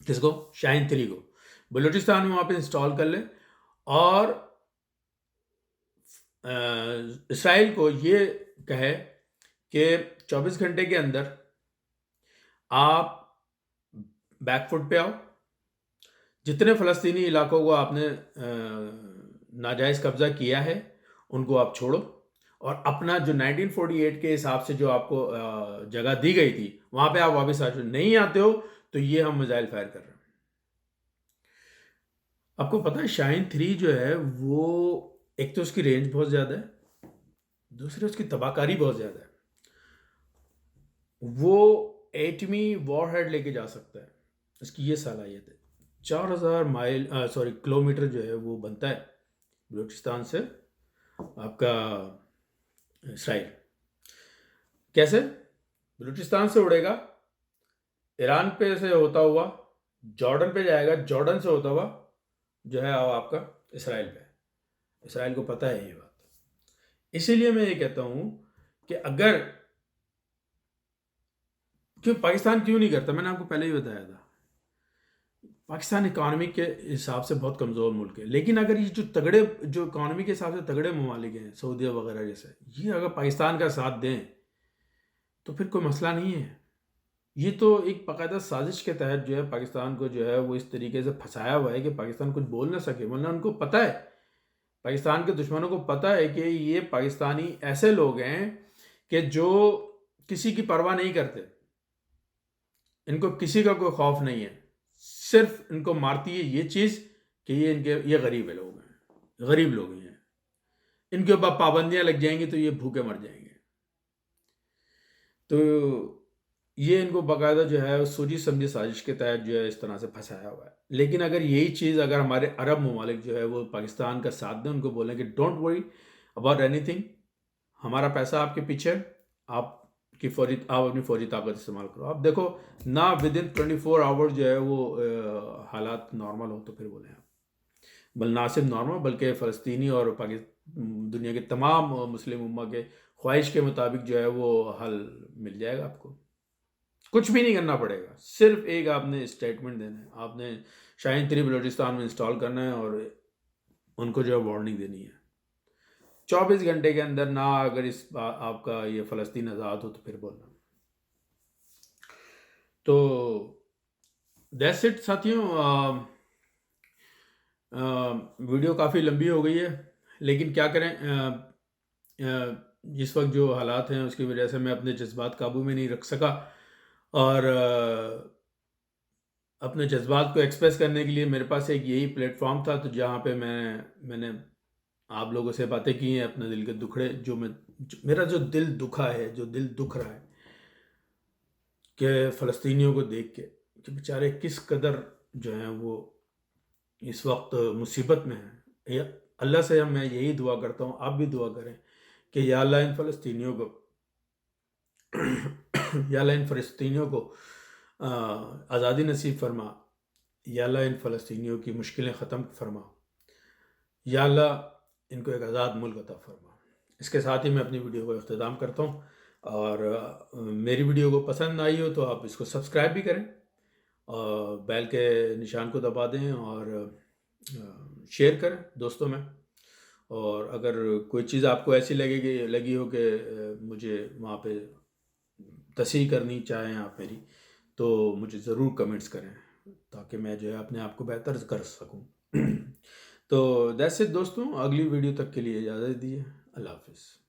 किसको? शाहीन-3 को बलूचिस्तान में वहाँ पे इंस्टॉल कर ले, और इसराइल को ये कहे कि 24 घंटे के अंदर आप बैकफुट पे आओ, जितने फ़लस्तीनी इलाकों को आपने नाजायज़ कब्ज़ा किया है उनको आप छोड़ो, और अपना जो 1948 के हिसाब से जो आपको जगह दी गई थी वहाँ पे आप वापस आ जाओ। नहीं आते हो तो ये हम मिसाइल फायर कर रहे हैं। आपको पता है शाहीन-3 जो है वो एक तो उसकी रेंज बहुत ज़्यादा है, दूसरे उसकी तबाहकारी बहुत ज़्यादा है। वो एटमी वॉरहेड लेके जा सकता है, इसकी ये सलाहियत है। 4000 किलोमीटर जो है वो बनता है बलूचिस्तान से आपका इसराइल। कैसे? बलूचिस्तान से उड़ेगा, ईरान पे से होता हुआ जॉर्डन पे जाएगा, जॉर्डन से होता हुआ जो है आपका इसराइल पे। इसराइल को पता है ये बात, इसीलिए मैं ये कहता हूँ कि अगर पाकिस्तान क्यों नहीं करता, मैंने आपको पहले ही बताया था, पाकिस्तान इकानमी के हिसाब से बहुत कमज़ोर मुल्क है। लेकिन अगर ये जो इकानमी के हिसाब से तगड़े ममालिक हैं, सऊदी वगैरह जैसे, ये अगर पाकिस्तान का साथ दें तो फिर कोई मसला नहीं है। ये तो एक बाकायदा साजिश के तहत जो है पाकिस्तान को जो है वो इस तरीके से फंसाया हुआ है कि पाकिस्तान कुछ बोल ना सके, वरना उनको पता है, पाकिस्तान के दुश्मनों को पता है कि ये पाकिस्तानी ऐसे लोग हैं कि जो किसी की परवाह नहीं करते, इनको किसी का कोई खौफ नहीं है। सिर्फ इनको मारती है ये चीज़ कि ये गरीब है, लोग हैं, गरीब लोग हैं, इनके ऊपर पाबंदियां लग जाएंगी तो ये भूखे मर जाएंगे। तो ये इनको बाकायदा जो है सोची समझी साजिश के तहत जो है इस तरह से फंसाया हुआ है। लेकिन अगर यही चीज़ अगर हमारे अरब ममालिक जो है वो पाकिस्तान का साथ दें, उनको बोलें कि डोंट वरी अबाउट एनीथिंग, हमारा पैसा आपके पीछे, आप अपनी फौजी ताकत इस्तेमाल करो। आप देखो ना, विद इन 24 आवर्स जो है वो हालात नॉर्मल हो तो फिर बोले आप, बल ना सिर्फ नॉर्मल बल्कि फ़लस्तीनी और दुनिया के तमाम मुस्लिम उम्मा के ख्वाहिश के मुताबिक जो है वो हल मिल जाएगा आपको। कुछ भी नहीं करना पड़ेगा, सिर्फ एक आपने स्टेटमेंट देना है, आपने शाहीन 3 बलूचिस्तान में इंस्टॉल करना है और उनको जो है वार्निंग देनी है। 24 घंटे के अंदर ना अगर आपका ये फ़लस्तीन आज़ाद हो तो फिर बोलना। तो दैट्स इट साथियों। वीडियो काफ़ी लंबी हो गई है, लेकिन क्या करें, जिस वक्त जो हालात हैं उसकी वजह से मैं अपने जज्बात काबू में नहीं रख सका, और अपने जज्बात को एक्सप्रेस करने के लिए मेरे पास एक यही प्लेटफॉर्म था, तो जहाँ पे मैंने आप लोगों से बातें की हैं, अपने दिल के दुखड़े मेरा जो दिल दुखा है, जो दिल दुख रहा है कि फ़लस्तीनियों को देख के कि बेचारे किस कदर जो हैं वो इस वक्त मुसीबत में हैं। अल्लाह से मैं यही दुआ करता हूँ, आप भी दुआ करें कि या अल्लाह इन फ़लस्तीनियों को या अल्लाह इन फ़लस्तीनियों को आज़ादी नसीब फरमा, या अल्लाह इन फ़लस्तीनियों की मुश्किलें ख़त्म फरमा, या अल्लाह इनको एक आज़ाद मुल्क अता फरमा। इसके साथ ही मैं अपनी वीडियो को इख्तिताम करता हूँ, और मेरी वीडियो को पसंद आई हो तो आप इसको सब्सक्राइब भी करें और बेल के निशान को दबा दें और शेयर करें दोस्तों में। और अगर कोई चीज़ आपको ऐसी लगी हो कि मुझे वहाँ पे तस्हीह करनी चाहें आप मेरी, तो मुझे ज़रूर कमेंट्स करें ताकि मैं जो है अपने आप को बेहतर कर सकूं। तो दैट्स इट दोस्तों, अगली वीडियो तक के लिए इजाज़त दीजिए। अल्लाह हाफ़िज़।